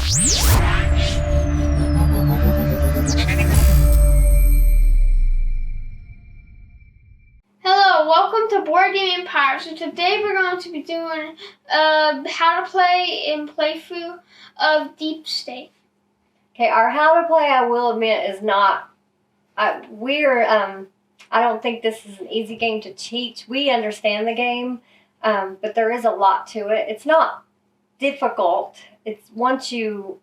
Hello, welcome to Board Game Empire. So today we're going to be doing how to play and playthrough of Deep State. Okay, our how to play, I will admit, is not. I don't think this is an easy game to teach. We understand the game, but there is a lot to it. It's not difficult. It's once you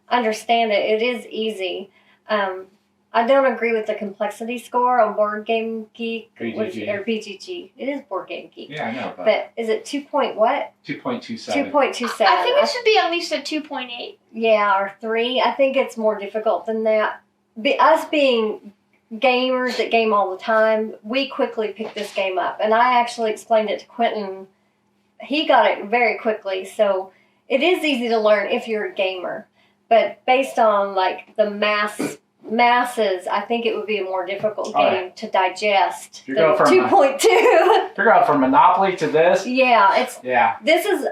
understand it, it is easy. I don't agree with the complexity score on Board Game Geek or BGG. It is Board Game Geek. Yeah, I know. But is it 2 point what? 2.27. 2.27. I think it should be at least a 2.8. Yeah, or 3. I think it's more difficult than that. Us being gamers that game all the time, we quickly picked this game up. And I actually explained it to Quentin. He got it very quickly. So it is easy to learn if you're a gamer. But based on like the masses, I think it would be a more difficult game to digest than 2.2. If you're going from Monopoly to this. Yeah, this is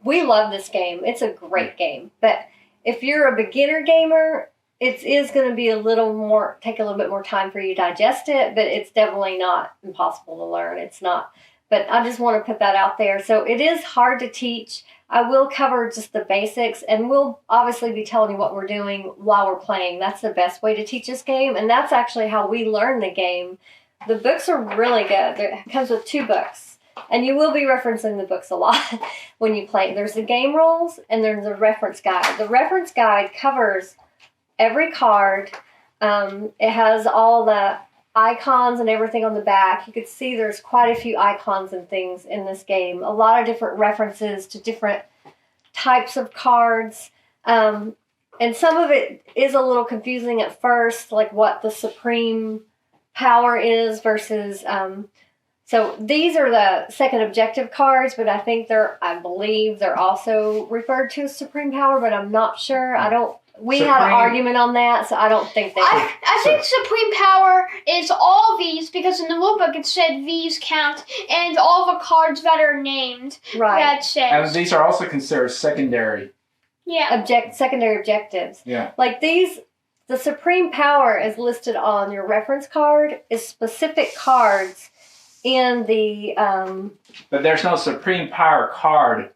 we love this game. It's a great game. But if you're a beginner gamer, it is going to be take a little bit more time for you to digest it, but it's definitely not impossible to learn. It's not. But I just want to put that out there. So it is hard to teach. I will cover just the basics, and we'll obviously be telling you what we're doing while we're playing. That's the best way to teach this game, and that's actually how we learn the game. The books are really good. It comes with 2 books, and you will be referencing the books a lot when you play. There's the game rules, and there's a reference guide. The reference guide covers every card. It has all the icons and everything on the back. You could see there's quite a few icons and things in this game. A lot of different references to different types of cards. And some of it is a little confusing at first, like what the supreme power is versus... so these are the second objective cards, but I believe they're also referred to as supreme power, but I'm not sure. We had an argument on that, so I don't think they... I think Supreme Power is all these, because in the rulebook it said these count, and all the cards that are named. Right. That says. And these are also considered secondary. Yeah. Secondary objectives. Yeah. Like these, the Supreme Power is listed on your reference card, is specific cards in the... But there's no Supreme Power card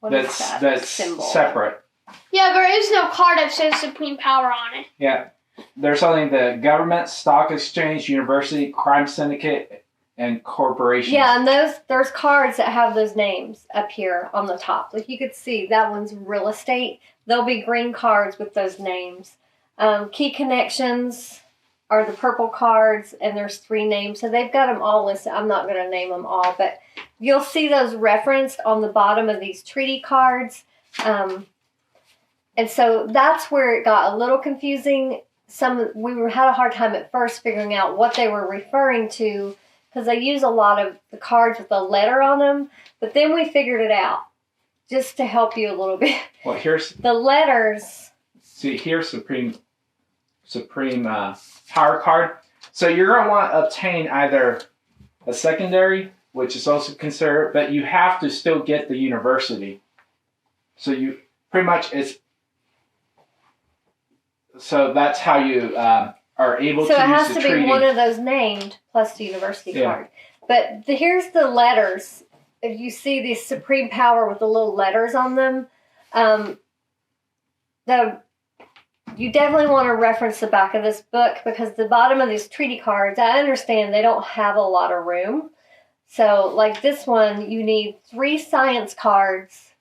that's symbol? Separate. Yeah, there is no card that says Supreme Power on it. Yeah. There's only the government, stock exchange, university, crime syndicate, and corporations. Yeah, and there's cards that have those names up here on the top. Like you could see, that one's real estate. There'll be green cards with those names. Key connections are the purple cards, and there's 3 names. So they've got them all listed. I'm not going to name them all, but you'll see those referenced on the bottom of these treaty cards. And so that's where it got a little confusing. We had a hard time at first figuring out what they were referring to, because they use a lot of the cards with a letter on them. But then we figured it out, just to help you a little bit. Well, here's the letters. See, here's Supreme Power card. So you're going to want to obtain either a secondary, which is also considered, but you have to still get the university. So you pretty much So that's how you are able to use the treaty. So it has to be one of those named plus the university card. But here's the letters. If you see the Supreme Power with the little letters on them, you definitely want to reference the back of this book, because the bottom of these treaty cards, I understand they don't have a lot of room. So like this one, you need 3 science cards.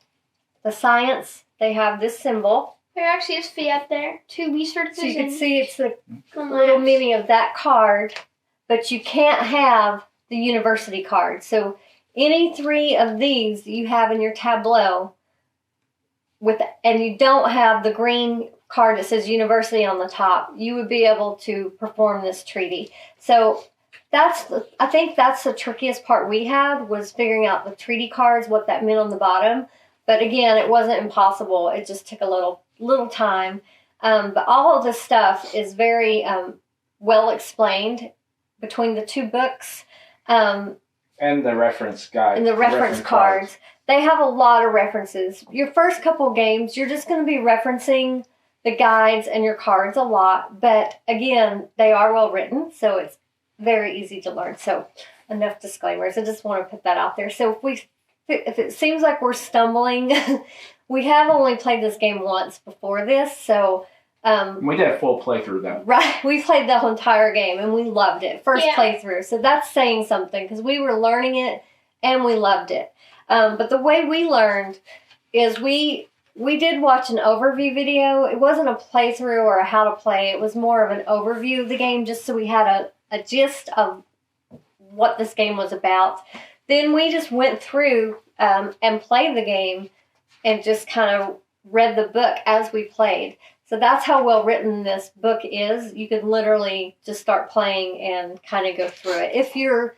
The science, they have this symbol. There actually is fee up there. 2 researchers. So you can see it's the little mini of that card, but you can't have the university card. So any 3 of these you have in your tableau, and you don't have the green card that says university on the top, you would be able to perform this treaty. So I think that's the trickiest part we had, was figuring out the treaty cards, what that meant on the bottom. But again, it wasn't impossible. It just took a little time. But all of this stuff is very well explained between the 2 books. And the reference guide. And the reference cards. they have a lot of references. Your first couple games, you're just going to be referencing the guides and your cards a lot. But again, they are well written, so it's very easy to learn. So enough disclaimers. I just want to put that out there. So if it seems like we're stumbling, we have only played this game once before this. So we did a full playthrough though. Right. We played the whole entire game and we loved it. First playthrough. So that's saying something because we were learning it and we loved it. But the way we learned is we did watch an overview video. It wasn't a playthrough or a how to play. It was more of an overview of the game just so we had a gist of what this game was about. Then we just went through and played the game and just kind of read the book as we played. So that's how well written this book is. You can literally just start playing and kind of go through it. If you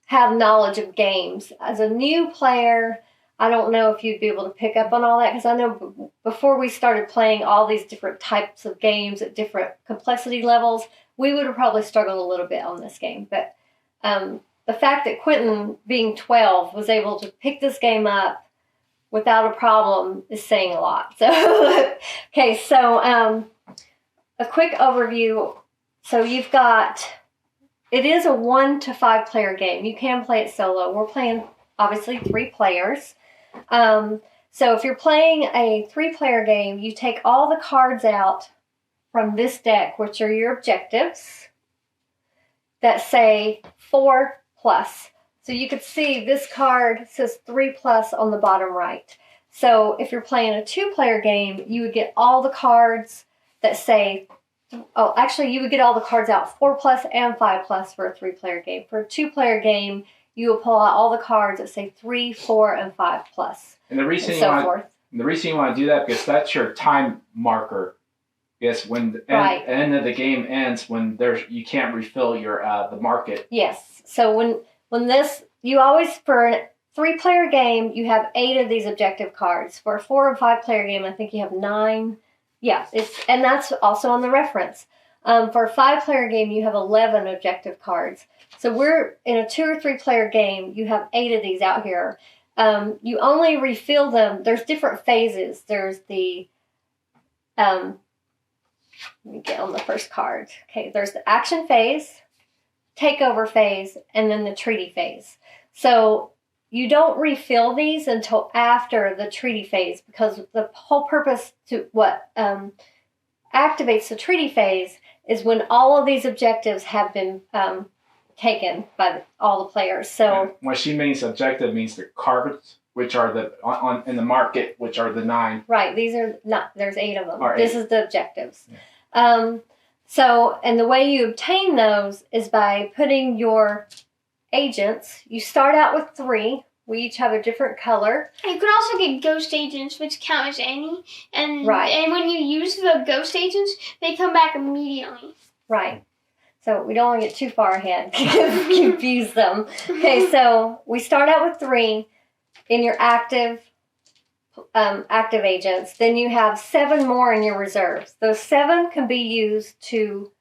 have knowledge of games. As a new player, I don't know if you'd be able to pick up on all that because I know before we started playing all these different types of games at different complexity levels, we would have probably struggled a little bit on this game. But the fact that Quentin, being 12, was able to pick this game up without a problem is saying a lot. So, okay, so a quick overview. So you've got, it is a 1 to 5 player game. You can play it solo. We're playing, obviously, 3 players. So if you're playing a 3-player game, you take all the cards out from this deck, which are your objectives, that say 4+. So you could see this card says 3+ on the bottom right. So if you're playing a 2-player game, you would get all the cards that say, oh, actually you would get all the cards out 4+ and 5+ for a 3-player game. For a 2-player game, you will pull out all the cards that say 3, 4, and 5+. And the reason and the reason you want to do that because that's your time marker. Yes, when the end of the game ends, when you can't refill your the market. Yes. So when this, you always, for a 3-player game, you have 8 of these objective cards. For a 4 and 5-player game, I think you have 9. Yeah, and that's also on the reference. For a 5-player game, you have 11 objective cards. So we're in a 2 or 3-player game. You have 8 of these out here. You only refill them. There's different phases. There's the let me get on the first card. Okay, there's the action phase, takeover phase, and then the treaty phase. So you don't refill these until after the treaty phase because the whole purpose to what activates the treaty phase is when all of these objectives have been taken by all the players. So when she means objective means the cards, which are the in the market, which are the 9. Right. These are not. There's 8 of them. This is the objectives. Yeah. So, and the way you obtain those is by putting your agents. You start out with 3. We each have a different color. You can also get ghost agents, which count as any. And when you use the ghost agents, they come back immediately. Right. So we don't want to get too far ahead because confuse them. Okay, so we start out with 3 in your active agents. Then you have 7 more in your reserves. Those 7 can be used to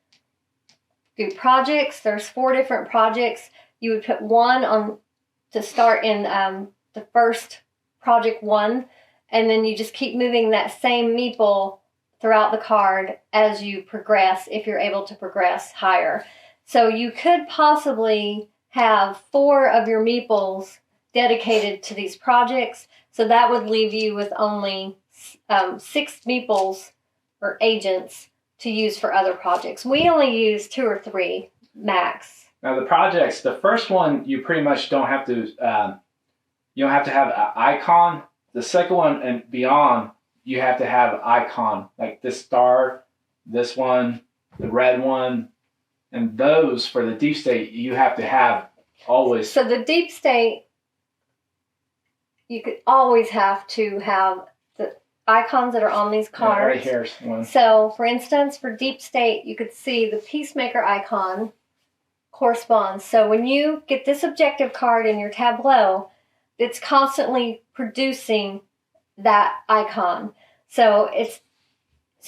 do projects. There's 4 different projects. You would put 1 on to start in the first project 1, and then you just keep moving that same meeple throughout the card as you progress, if you're able to progress higher. So you could possibly have 4 of your meeples dedicated to these projects. So that would leave you with only 6 meeples or agents to use for other projects. We only use 2 or 3 max. Now the projects, the first one you pretty much don't have to. You don't have to have an icon. The second one and beyond, you have to have an icon like this star, this one, the red one, and those for the deep state you have to have always. So the deep state, you could always have to have the icons that are on these cards. Yeah, right here's one. So, for instance, for deep state, you could see the Peacemaker icon corresponds. So when you get this objective card in your tableau, it's constantly producing that icon. So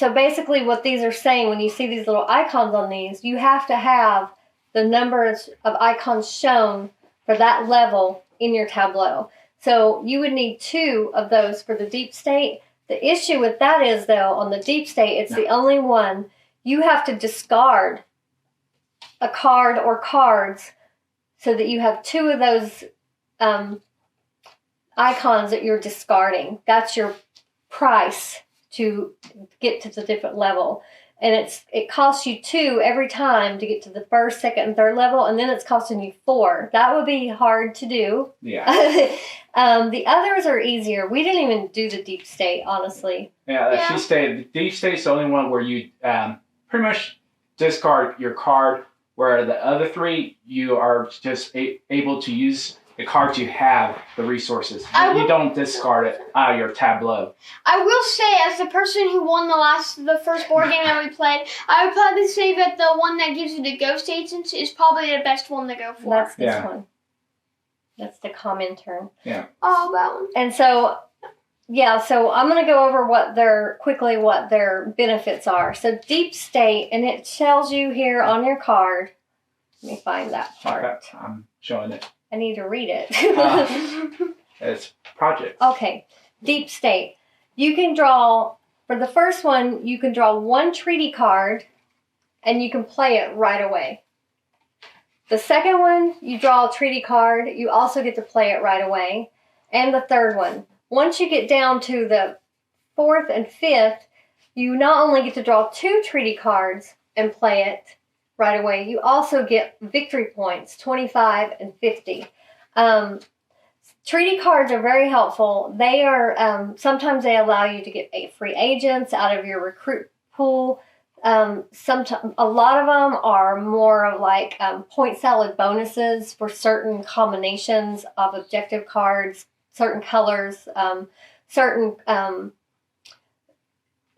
basically what these are saying, when you see these little icons on these, you have to have the numbers of icons shown for that level in your tableau. So you would need 2 of those for the deep state. The issue with that is, though, on the deep state, it's the only one. You have to discard a card or cards so that you have 2 of those icons that you're discarding. That's your price to get to the different level. And it costs you 2 every time to get to the first, second, and third level, and then it's costing you 4. That would be hard to do. Yeah. The others are easier. We didn't even do the deep state, honestly. Yeah, she stated the deep state's the only one where you pretty much discard your card, where the other 3 you are just able to use the cards you have, the resources. You don't discard it out of your tableau. I will say, as the person who won the first board game that we played, I would probably say that the one that gives you the ghost agents is probably the best one to go for. That's this one. That's the common turn. Yeah. Oh, that one. And so, so I'm going to go over what their benefits are. So deep state, and it tells you here on your card. Let me find that part. Okay, I'm showing it. I need to read it. It's projects. Okay. Deep state. You can draw, for the first one, you can draw 1 treaty card and you can play it right away. The second one, you draw a treaty card. You also get to play it right away. And the third one. Once you get down to the 4th and 5th, you not only get to draw 2 treaty cards and play it right away, you also get victory points, 25 and 50. Treaty cards are very helpful. They are, sometimes they allow you to get free agents out of your recruit pool. Sometimes, a lot of them are more of like point salad bonuses for certain combinations of objective cards, certain colors, certain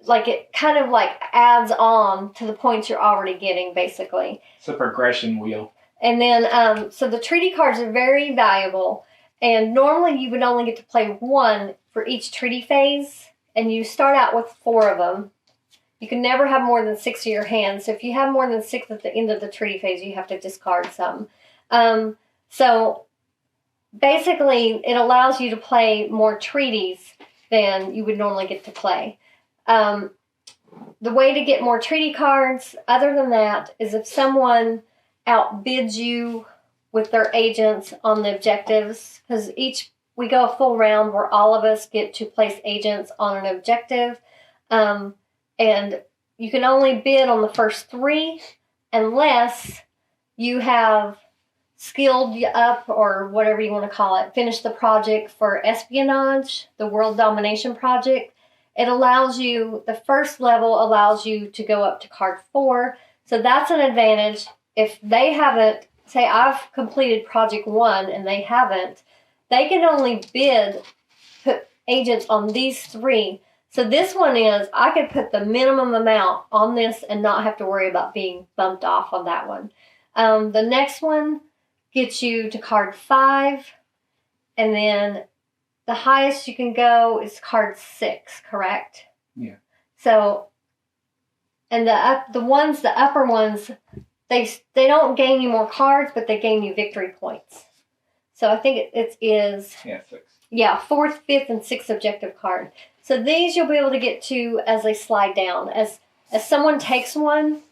like it kind of like adds on to the points you're already getting, basically. It's a progression wheel. And then, so the treaty cards are very valuable. And normally you would only get to play 1 for each treaty phase. And you start out with 4 of them. You can never have more than 6 in your hand. So if you have more than 6 at the end of the treaty phase, you have to discard some. So basically, it allows you to play more treaties than you would normally get to play. The way to get more treaty cards, other than that, is if someone outbids you with their agents on the objectives, because we go a full round where all of us get to place agents on an objective, and you can only bid on the first 3 unless you have skilled up, or whatever you want to call it, finished the project for espionage, the world domination project. It allows you, the first level allows you to go up to card 4. So that's an advantage. If they haven't, say I've completed project 1 and they haven't, they can only put agents on these 3. So this one is, I could put the minimum amount on this and not have to worry about being bumped off on that one. The next one gets you to card 5, and then the highest you can go is card 6, correct? Yeah. So, and the upper ones, they don't gain you more cards, but they gain you victory points. So I think it is 6. Yeah, 4th, 5th, and 6th objective card. So these you'll be able to get to as they slide down. As someone takes one,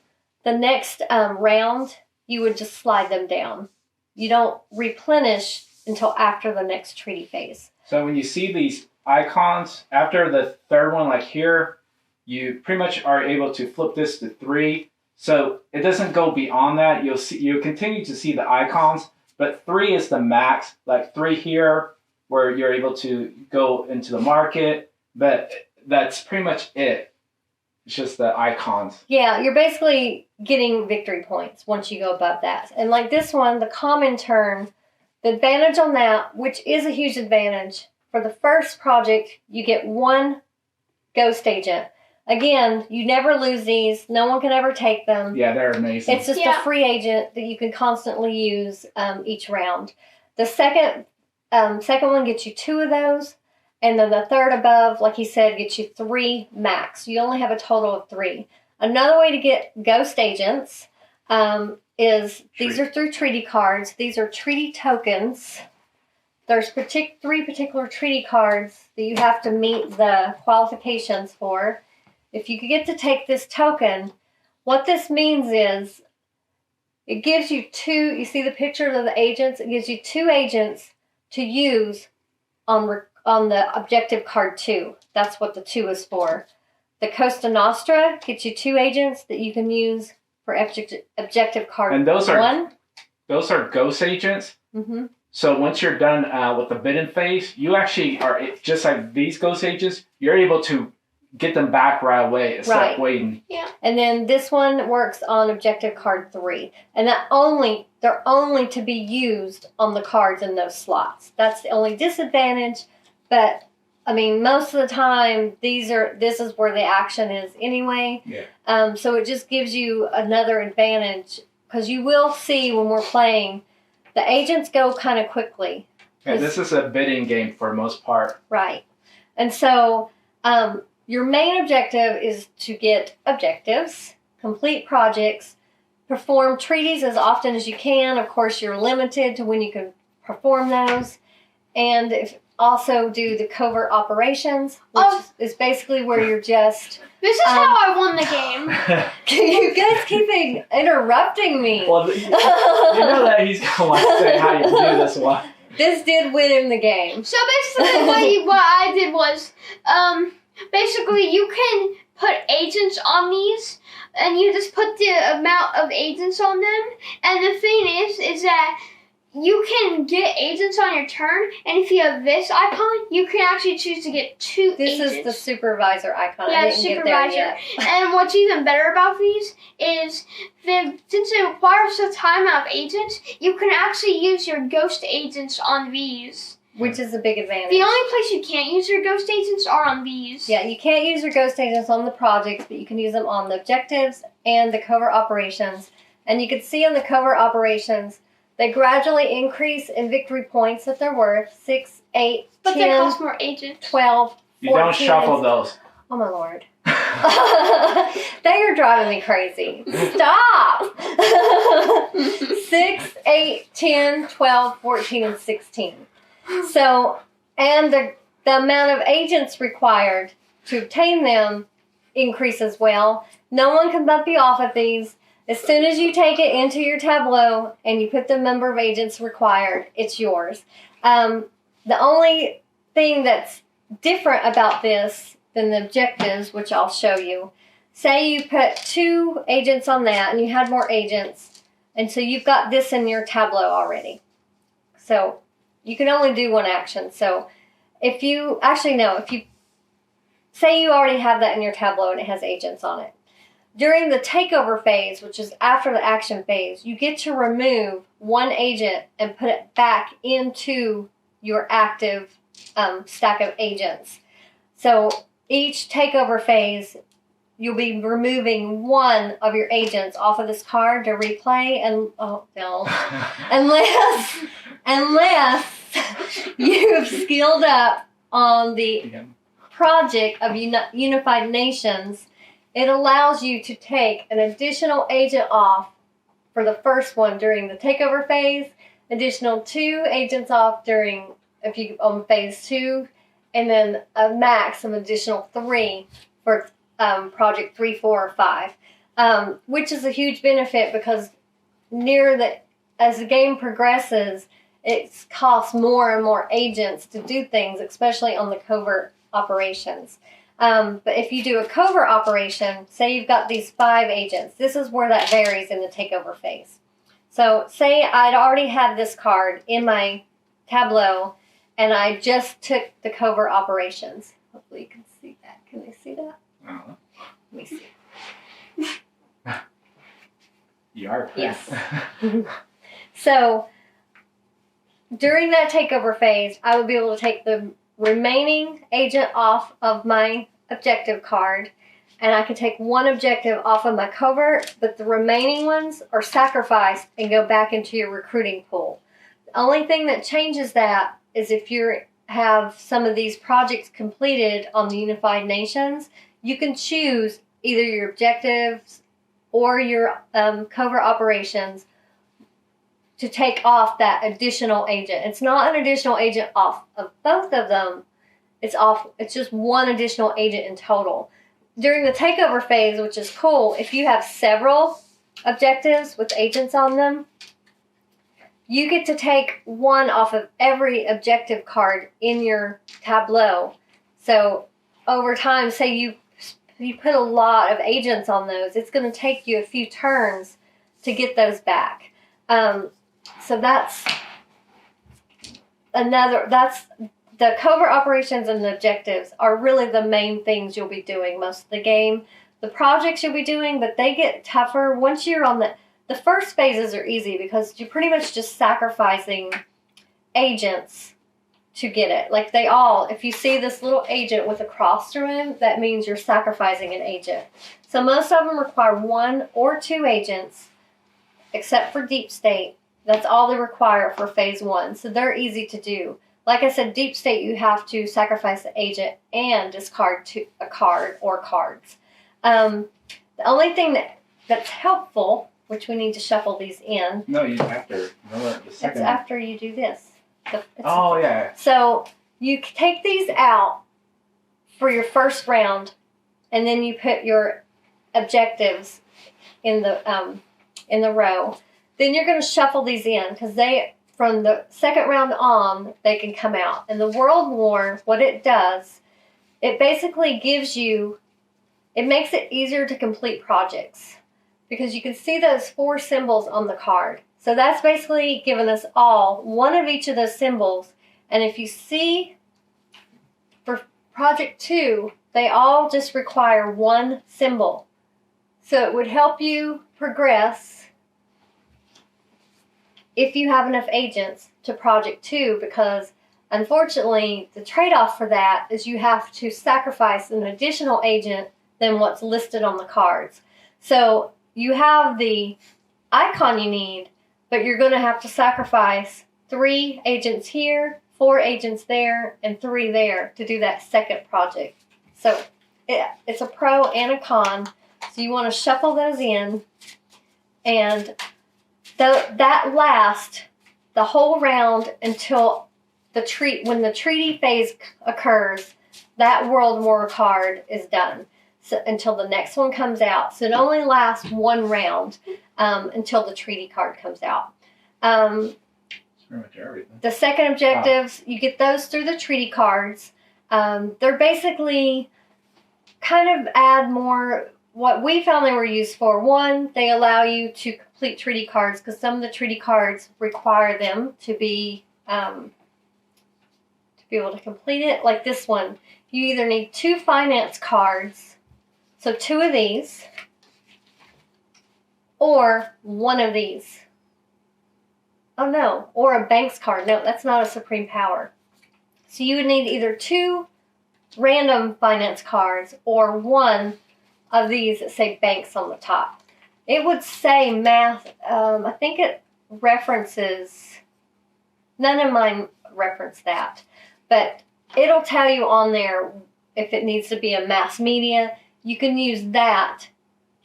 the next round you would just slide them down. You don't replenish until after the next treaty phase. So when you see these icons, after the third one, like here, you pretty much are able to flip this to 3. So it doesn't go beyond that. You'll continue to see the icons, but 3 is the max. Like 3 here, where you're able to go into the market, but that's pretty much it. It's just the icons. Yeah, you're basically getting victory points once you go above that. And like this one, the common turn, the advantage on that, which is a huge advantage, for the first project, you get 1 ghost agent. Again, you never lose these. No one can ever take them. Yeah, they're amazing. It's just a free agent that you can constantly use each round. The second one gets you 2 of those. And then the third above, like he said, gets you 3 max. You only have a total of 3. Another way to get ghost agents is these are through treaty cards. These are treaty tokens. there's three particular treaty cards that you have to meet the qualifications for. If you get to take this token, what this means is it gives you you see the pictures of the agents? It gives you 2 agents to use on the objective card 2. That's what the 2 is for. The Costa Nostra gets you 2 agents that you can use for objective card 1. And those are ghost agents. Mm-hmm. So once you're done with the bidding phase, you actually are, just like these ghost agents, you're able to get them back right away instead of waiting. Yeah. And then this one works on objective card 3. And they're only to be used on the cards in those slots. That's the only disadvantage. But I mean, most of the time, this is where the action is anyway. Yeah. So it just gives you another advantage, because you will see when we're playing, the agents go kind of quickly. Yeah, this is a bidding game for the most part. Right. And so your main objective is to get objectives, complete projects, perform treaties as often as you can. Of course, you're limited to when you can perform those. And also do the covert operations, which is basically where you're just... This is how I won the game. You guys keep interrupting me. Well, you know that he's going to say how you do this one. This did win him the game. So basically what I did was, basically you can put agents on these, and you just put the amount of agents on them. And the thing is that you can get agents on your turn, and if you have this icon, you can actually choose to get 2 agents. This is the supervisor icon. Yeah, I didn't supervisor. Get there yet. And what's even better about these is since it requires such high amount of agents, you can actually use your ghost agents on these. Which is a big advantage. The only place you can't use your ghost agents are on these. Yeah, you can't use your ghost agents on the projects, but you can use them on the objectives and the covert operations. And you can see in the covert operations, they gradually increase in victory points that they're worth. 6, 8, but 10, they cost more agents. 12, 14. You don't shuffle those. Oh my lord. They are driving me crazy. Stop! 6, 8, 10, 12, 14, and 16. So, and the amount of agents required to obtain them increase as well. No one can bump you off of these. As soon as you take it into your tableau and you put the number of agents required, it's yours. The only thing that's different about this than the objectives, which I'll show you, say you put 2 agents on that and you had more agents, and so you've got this in your tableau already. So you can only do 1 action. So if you say you already have that in your tableau and it has agents on it, during the takeover phase, which is after the action phase, you get to remove 1 agent and put it back into your active stack of agents. So each takeover phase, you'll be removing 1 of your agents off of this card to replay, and unless you've skilled up on the project of Unified Nations. It allows you to take an additional agent off for the first one during the takeover phase, additional 2 agents off on phase 2, and then a max of additional 3 for project 3, 4, or 5, which is a huge benefit because as the game progresses, it costs more and more agents to do things, especially on the covert operations. But if you do a covert operation, say you've got these 5 agents, this is where that varies in the takeover phase. So say I'd already had this card in my tableau, and I just took the covert operations. Hopefully you can see that. Can they see that? Uh-huh. Let me see. You are. Yes. So during that takeover phase, I would be able to take the remaining agent off of my objective card, and I could take 1 objective off of my covert, but the remaining ones are sacrificed and go back into your recruiting pool. The only thing that changes that is if you have some of these projects completed on the Unified Nations, you can choose either your objectives or your covert operations to take off that additional agent. It's not an additional agent off of both of them. It's just one additional agent in total. During the takeover phase, which is cool, if you have several objectives with agents on them, you get to take one off of every objective card in your tableau. So over time, say you put a lot of agents on those, it's going to take you a few turns to get those back. So that's the covert operations and the objectives are really the main things you'll be doing most of the game. The projects you'll be doing, but they get tougher once you're on the first phases are easy because you're pretty much just sacrificing agents to get it. Like if you see this little agent with a cross through him, that means you're sacrificing an agent. So most of them require 1 or 2 agents, except for Deep State. That's all they require for phase 1. So they're easy to do. Like I said, Deep State, you have to sacrifice the agent and discard a card or cards. The only thing that's helpful, which we need to shuffle these in. No, you after. Remember the second. It's after you do this. Yeah. So you take these out for your first round, and then you put your objectives in the row. Then you're going to shuffle these in because from the second round on, they can come out. And the World War, what it does, it basically it makes it easier to complete projects because you can see those 4 symbols on the card. So that's basically giving us all one of each of those symbols. And if you see for project 2, they all just require 1 symbol. So it would help you progress if you have enough agents to project 2, because unfortunately the trade-off for that is you have to sacrifice an additional agent than what's listed on the cards. So you have the icon you need, but you're going to have to sacrifice 3 agents here, 4 agents there, and 3 there to do that second project. So it's a pro and a con. So you want to shuffle those in, and that lasts the whole round until when the treaty phase occurs. That World War card is done. So, until the next one comes out. So it only lasts 1 round until the treaty card comes out. Pretty much everything. The second objectives, you get those through the treaty cards. They're basically kind of add more. What we found they were used for, 1, they allow you to complete treaty cards because some of the treaty cards require them to be able to complete it. Like this one, you either need 2 finance cards, so 2 of these, or 1 of these. Oh no, or a banks card. No, that's not a supreme power. So you would need either 2 random finance cards or 1 of these that say banks on the top. It would say math. I think it references, none of mine reference that, but it'll tell you on there if it needs to be a mass media. You can use that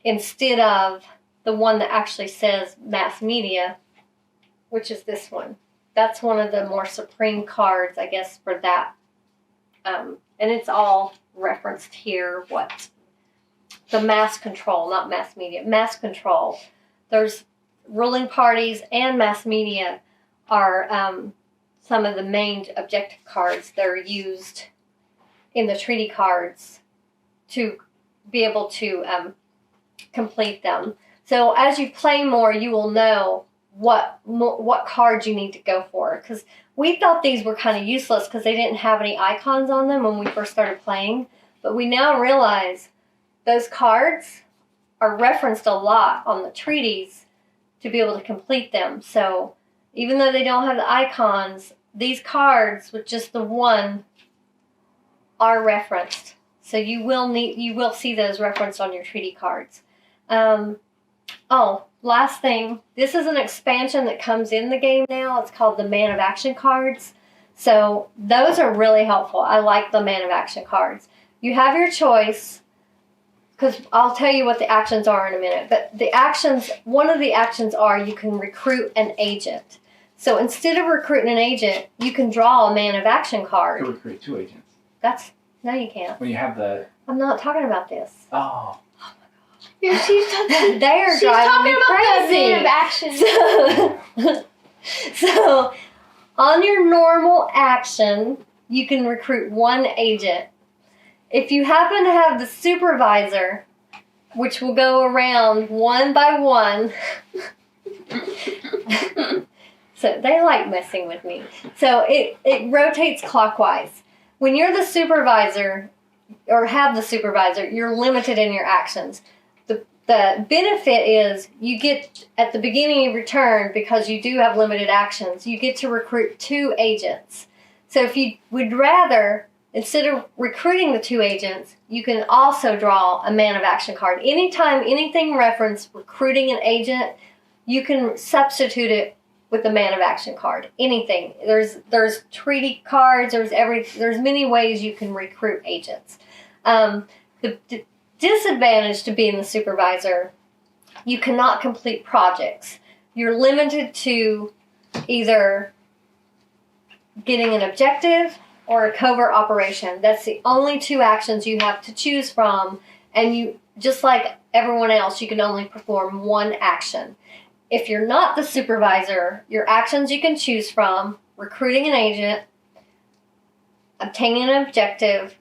instead of the one that actually says mass media, which is this one. That's one of the more supreme cards, I guess, for that. And it's all referenced here. What? The mass control, not mass media. Mass control. There's ruling parties and mass media are some of the main objective cards that are used in the treaty cards to be able to complete them. So as you play more, you will know what cards you need to go for. Because we thought these were kind of useless because they didn't have any icons on them when we first started playing. But we now realize those cards are referenced a lot on the treaties to be able to complete them. So even though they don't have the icons, these cards with just the 1 are referenced. So you will see those referenced on your treaty cards. Last thing. This is an expansion that comes in the game now. It's called the Man of Action cards. So those are really helpful. I like the Man of Action cards. You have your choice because I'll tell you what the actions are in a minute, but one of the actions are you can recruit an agent. So instead of recruiting an agent, you can draw a man of action You card. could recruit 2 agents. No, you can't. When you have the... I'm not talking about this. Oh. Yeah, she's talking. They are She's driving talking me about the crazy. man of action. So, on your normal action, you can recruit 1 agent. If you happen to have the supervisor, which will go around one by one, so they like messing with me. So it rotates clockwise. When you're the supervisor, or have the supervisor, you're limited in your actions. The benefit is you get, at the beginning of your turn, because you do have limited actions, you get to recruit 2 agents. So if you would rather, instead of recruiting the 2 agents, you can also draw a man of action card. Anytime anything referenced recruiting an agent, you can substitute it with the man of action card. Anything. There's treaty cards, there's many ways you can recruit agents. The disadvantage to being the supervisor, you cannot complete projects. You're limited to either getting an objective or a covert operation. That's the only 2 actions you have to choose from, and you, just like everyone else, you can only perform 1 action. If you're not the supervisor, your actions you can choose from: recruiting an agent, obtaining an objective,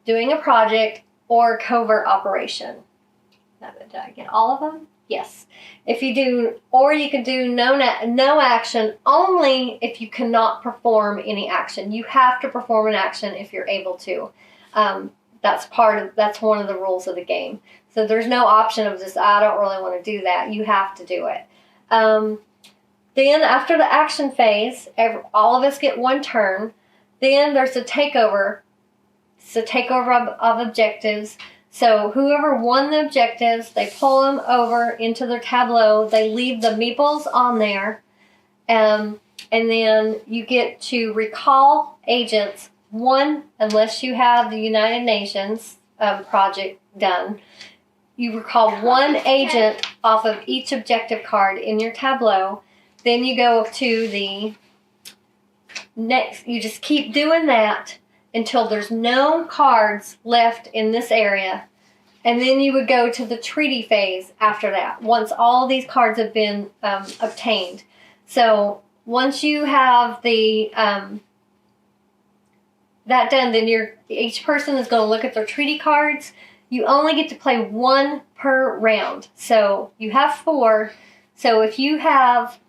doing a project, or covert operation. Did I get all of them? Yes. If you do, or you can do no action only if you cannot perform any action. You have to perform an action if you're able to. That's one of the rules of the game. So there's no option of just, I don't really want to do that. You have to do it. Then after the action phase, all of us get 1 turn. Then there's a takeover. It's a takeover of objectives. So whoever won the objectives, they pull them over into their tableau. They leave the meeples on there. And then you get to recall agents. 1, unless you have the United Nations project done. You recall 1 agent off of each objective card in your tableau. Then you go to the next. You just keep doing that until there's no cards left in this area. And then you would go to the treaty phase after that, once all these cards have been obtained. So once you have the that done, then each person is going to look at their treaty cards. You only get to play 1 per round. So you have 4. So if you have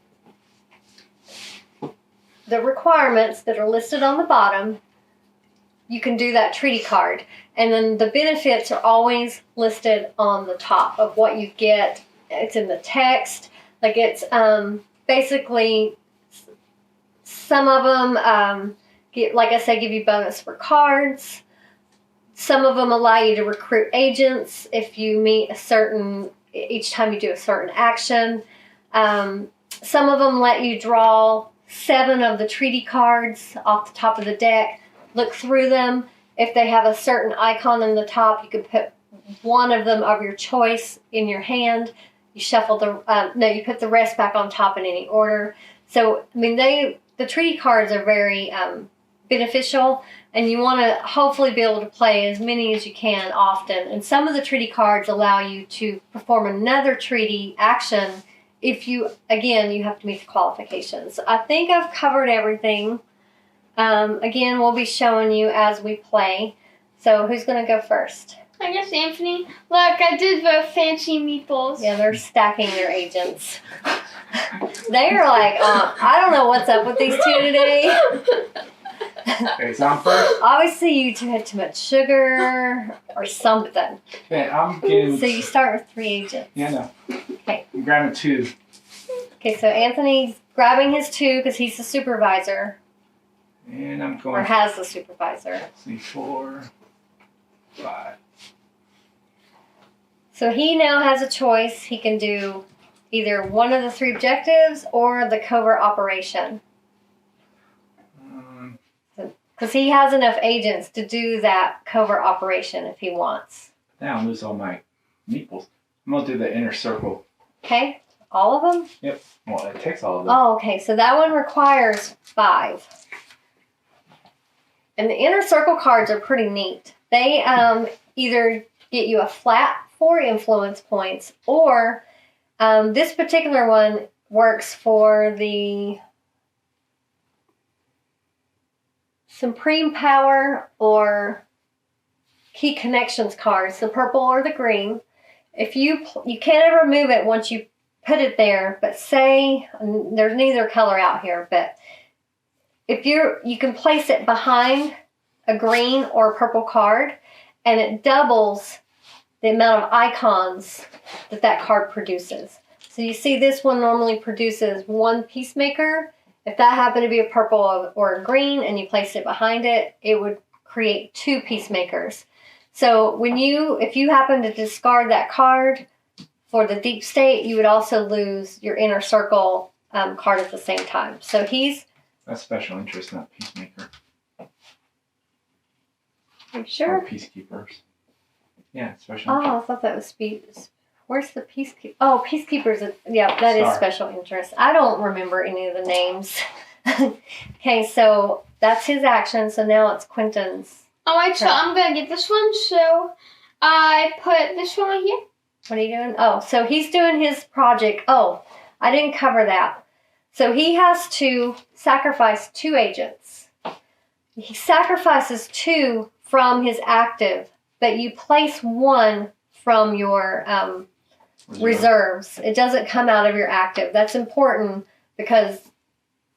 the requirements that are listed on the bottom, you can do that treaty card. And then the benefits are always listed on the top of what you get. It's in the text. Like, it's basically, some of them, give you bonus for cards. Some of them allow you to recruit agents if you meet each time you do a certain action. Some of them let you draw 7 of the treaty cards off the top of the deck. Look through them. If they have a certain icon in the top, you can put 1 of them of your choice in your hand. You shuffle you put the rest back on top in any order. So, I mean, the treaty cards are very beneficial, and you want to hopefully be able to play as many as you can often. And some of the treaty cards allow you to perform another treaty action if you have to meet the qualifications. I think I've covered everything. Again, we'll be showing you as we play. So who's going to go first? I guess Anthony. Look, I did the fancy meatballs. Yeah, they're stacking their agents. They're like, I don't know what's up with these 2 today. Okay, so I'm first. Obviously, you 2 had too much sugar or something. Okay, I'm getting... So you start with 3 agents. Yeah, no. Okay. I'm grabbing 2. Okay, so Anthony's grabbing his 2 because he's the supervisor. And I'm going... Or has the supervisor. Let's see, 4, 5. So he now has a choice. He can do either one of the 3 objectives or the covert operation. Because he has enough agents to do that covert operation if he wants. Now I lose all my meeples. I'm going to do the inner circle. Okay. All of them? Yep. Well, it takes all of them. Oh, okay. So that one requires 5. And the inner circle cards are pretty neat. They either get you a flat 4 influence points, or this particular one works for the Supreme Power or Key Connections cards, the purple or the green. If you can't ever move it once you put it there, but say there's neither color out here, but if you can place it behind a green or purple card, and it doubles the amount of icons that card produces. So you see this one normally produces 1 peacemaker. If that happened to be a purple or a green and you placed it behind it, it would create 2 peacemakers. So if you happen to discard that card for the deep state, you would also lose your inner circle card at the same time. So that's special interest, not peacemaker. I'm sure. Or peacekeepers. Yeah, special Oh, interest. I thought that was where's the peacekeeper? Oh, peacekeepers. Yeah, that is Star. special interest. I don't remember any of the names. Okay, so that's his action. So now it's Quentin's. Alright, so I'm going to get this one. So I put this one right here. What are you doing? Oh, so he's doing his project. Oh, I didn't cover that. So he has to sacrifice 2 agents. He sacrifices 2 from his active, but you place 1 from your reserves. It doesn't come out of your active. That's important because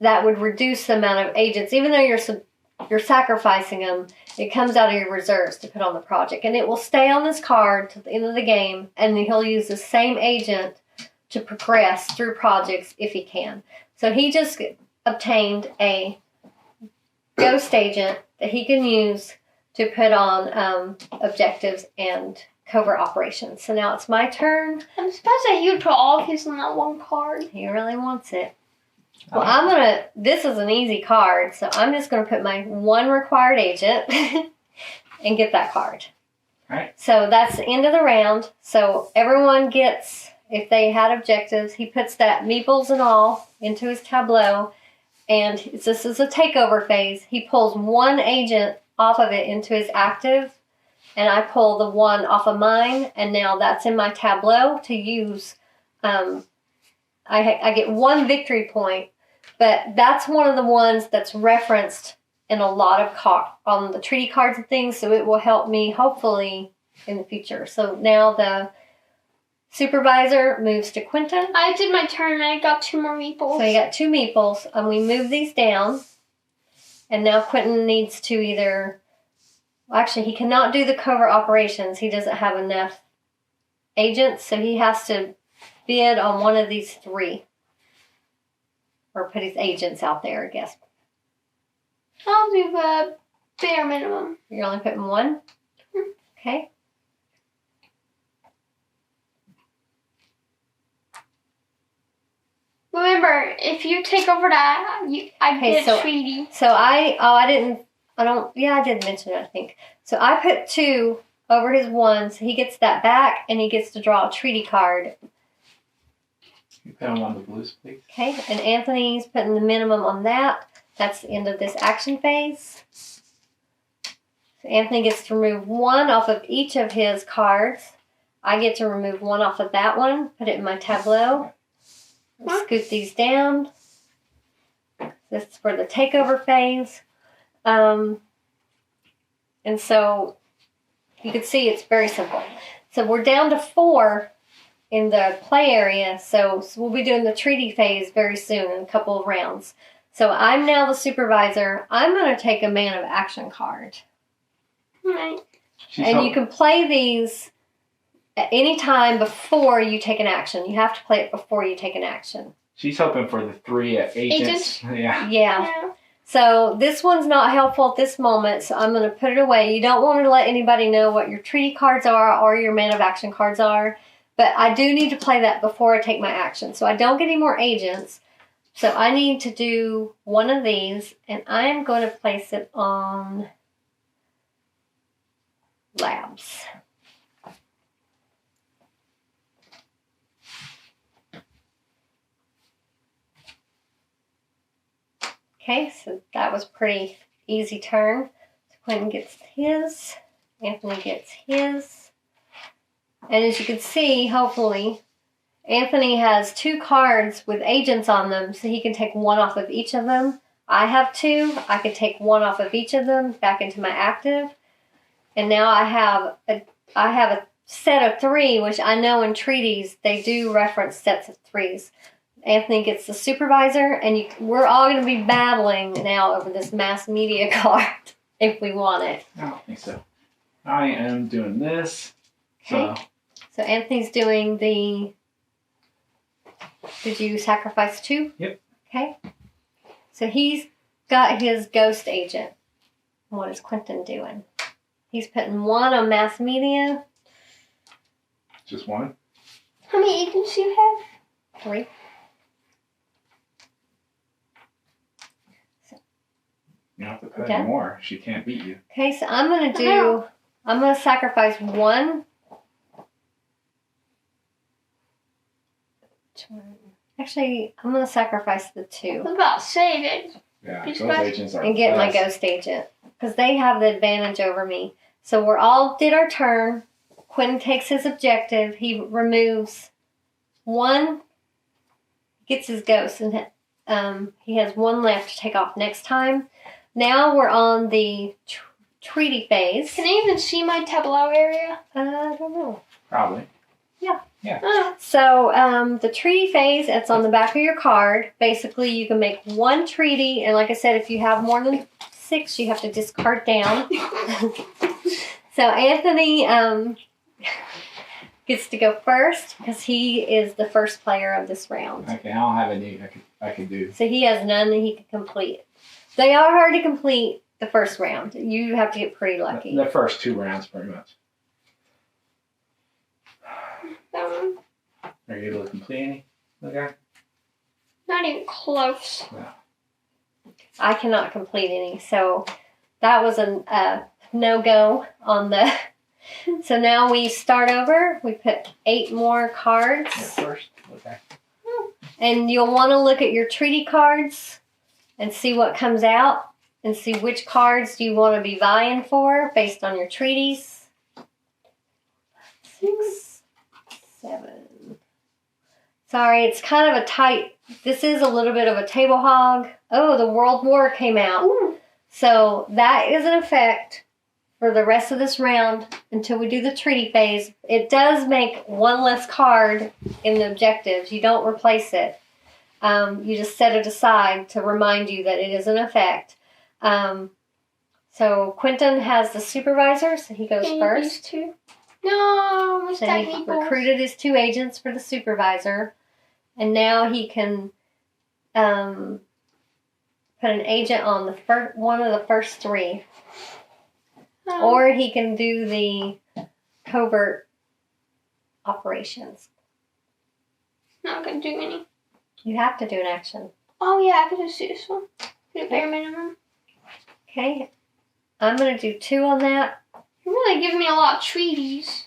that would reduce the amount of agents. Even though you're sacrificing them, it comes out of your reserves to put on the project. And it will stay on this card to the end of the game, and he'll use the same agent to progress through projects if he can. So he just obtained a ghost agent that he can use to put on objectives and covert operations. So now it's my turn. I'm surprised that he would put all of his on that one card. He really wants it. Well, this is an easy card, so I'm just going to put my 1 required agent and get that card. All right. So that's the end of the round. So everyone gets, if they had objectives, he puts that meeples and all into his tableau. And this is a takeover phase. He pulls 1 agent off of it into his active, and I pull the 1 off of mine, and now that's in my tableau to use. I get 1 victory point, but that's one of the ones that's referenced in a lot of on the treaty cards and things, so it will help me hopefully in the future. So now the supervisor moves to Quentin. I did my turn and I got 2 more meeples. So you got 2 meeples, and we move these down. And now Quentin needs to either... Well, actually, he cannot do the covert operations. He doesn't have enough agents, so he has to bid on one of these 3. Or put his agents out there, I guess. I'll do the bare minimum. You're only putting 1? Okay. Remember, if you take over that, I get a treaty. So I did mention it, I think. So I put 2 over his 1, so he gets that back, and he gets to draw a treaty card. You put on 1 of the blues, please. Okay, and Anthony's putting the minimum on that. That's the end of this action phase. So Anthony gets to remove 1 off of each of his cards. I get to remove 1 off of that one, put it in my tableau. Scoot these down. This is for the takeover phase. And so you can see it's very simple. So we're down to 4 in the play area. So we'll be doing the treaty phase very soon in a couple of rounds. So I'm now the supervisor. I'm going to take a man of action card. Right. You can play these at any time before you take an action. You have to play it before you take an action. She's hoping for the 3 agents. Yeah. So this one's not helpful at this moment, so I'm going to put it away. You don't want to let anybody know what your treaty cards are or your man of action cards are, but I do need to play that before I take my action. So I don't get any more agents. So I need to do 1 of these, and I am going to place it on labs. Okay, so that was pretty easy turn. So Quentin gets his. Anthony gets his. And as you can see, hopefully, Anthony has 2 cards with agents on them, so he can take 1 off of each of them. I have 2. I could take 1 off of each of them back into my active. And now I have a set of 3, which I know in treaties they do reference sets of 3s. Anthony gets the supervisor, and we're all going to be battling now over this mass media card if we want it. I don't think so. I am doing this. Okay. So Anthony's doing the... Did you sacrifice 2? Yep. Okay. So he's got his ghost agent. What is Quentin doing? He's putting 1 on mass media. Just 1? How many agents do you have? 3. You don't have to put Okay. any more. She can't beat you. Okay, so I'm gonna sacrifice 1. Actually, I'm gonna sacrifice the 2 I was about to say that. Yeah, Just those by- agents are and get my best. ghost agent because they have the advantage over me. So we're all did our turn. Quentin takes his objective. He removes 1, gets his ghost, and he has 1 left to take off next time. Now we're on the treaty phase. Can I even see my tableau area? I don't know. Probably. Oh, So the treaty phase, it's on the back of your card. Basically, you can make 1 treaty, and like I said, if you have more than 6, you have to discard down. So Anthony gets to go first because he is the first player of this round. Okay, I don't have any I could do. So he has none that he can complete. They are hard to complete the first round. You have to get pretty lucky. The first 2 rounds, pretty much. that one. Are you able to complete any? Okay. Not even close. I cannot complete any, so that was a no-go on the... So now we start over. We put 8 more cards. Yeah, first. Okay. And you'll want to look at your treaty cards and see what comes out and see which cards you want to be vying for based on your treaties. 6, 7. Sorry, it's kind of a tight... This is a little bit of a table hog. Oh, the World War came out. Ooh. So that is in effect for the rest of this round until we do the treaty phase. It does make 1 less card in the objectives. You don't replace it. You just set it aside to remind you that it is in effect. So Quentin has the supervisor, so he goes Can you first. please 2? No, my So stack he meatballs. recruited his 2 agents for the supervisor. And now he can put an agent on the one of the first 3. Or he can do the covert operations. Not gonna do any. You have to do an action. Oh yeah, I could just do this one. Do bare minimum. Okay. I'm going to do 2 on that. You're really giving me a lot of treaties.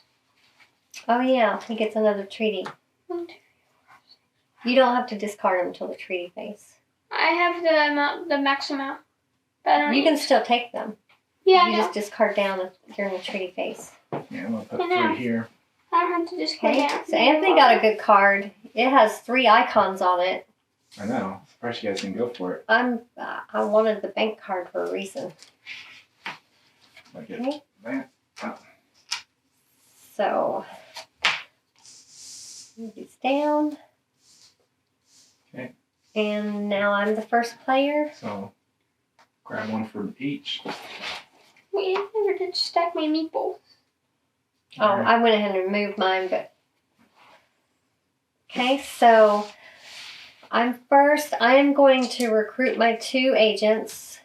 Oh, yeah. He gets another treaty. 1, 2. You don't have to discard them until the treaty phase. I have the amount, the max amount. But I don't You can need- still take them. Yeah, I You know. just discard down during the treaty phase. Yeah, I'm going to put I know. 3 here. I don't have to just go Okay. down. So Anthony got a good card. It has 3 icons on it. I know. Surprised you guys didn't go for it. I wanted the bank card for a reason. Like it. Okay. That. So move these down. Okay. And now I'm the first player. So grab 1 for each. Wait, I never did stack my meatballs. Oh, I went ahead and moved mine, but okay. So I'm first. I am going to recruit my 2 agents,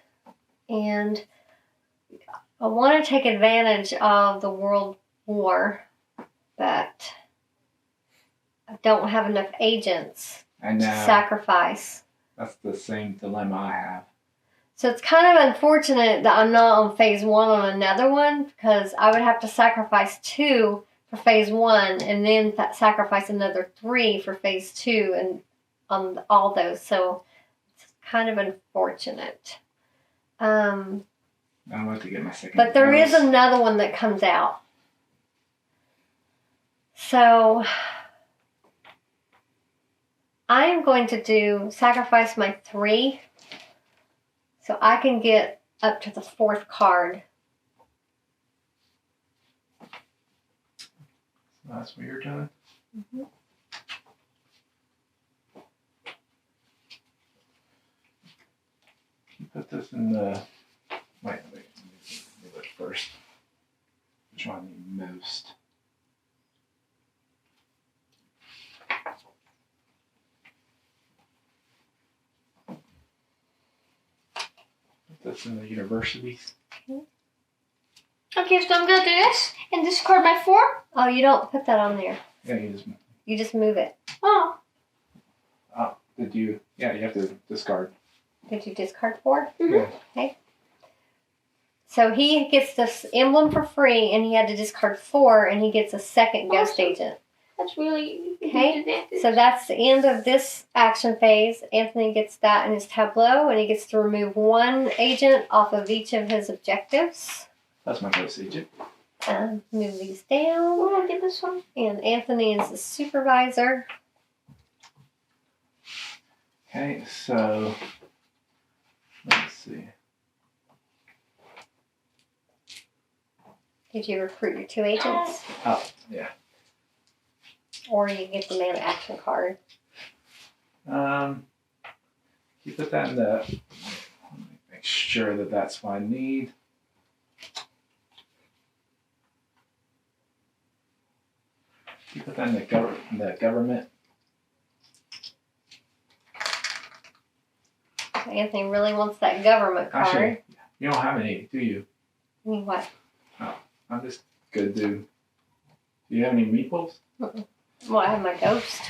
and I want to take advantage of the World War, but I don't have enough agents I to know. sacrifice. That's the same dilemma I have. So it's kind of unfortunate that I'm not on phase 1 on another one, because I would have to sacrifice 2 for phase 1 and then sacrifice another 3 for phase 2 and on all those. So it's kind of unfortunate. I'm about to get my second. But there is dose. another one that comes out. So I am going to sacrifice my 3 so I can get up to the 4th card. So that's what you're doing. Mm-hmm. You put this in the. Wait. Let me look first. Which one you most? That's in the universities. Okay, so I'm gonna do this and discard my 4. Oh, you don't put that on there. Yeah, You just move it. Oh. did you? Yeah, you have to discard. Did you discard 4? Mm-hmm. Yeah. Okay. So he gets this emblem for free, and he had to discard 4, and he gets a second ghost Awesome. agent. That's really Okay. So that's the end of this action phase. Anthony gets that in his tableau, and he gets to remove 1 agent off of each of his objectives. That's my ghost agent. Move these down. I'm gonna get this one. And Anthony is the supervisor. Okay, so let's see. Did you recruit your 2 agents? Oh, yeah. Or you get the man action card. You put that in the. Let me make sure that that's what I need. You put that in the government. Anthony really wants that government card. Actually, you don't have any, do you? I mean, what? I'm just good, dude. Do you have any meatballs? Well, I have my ghost.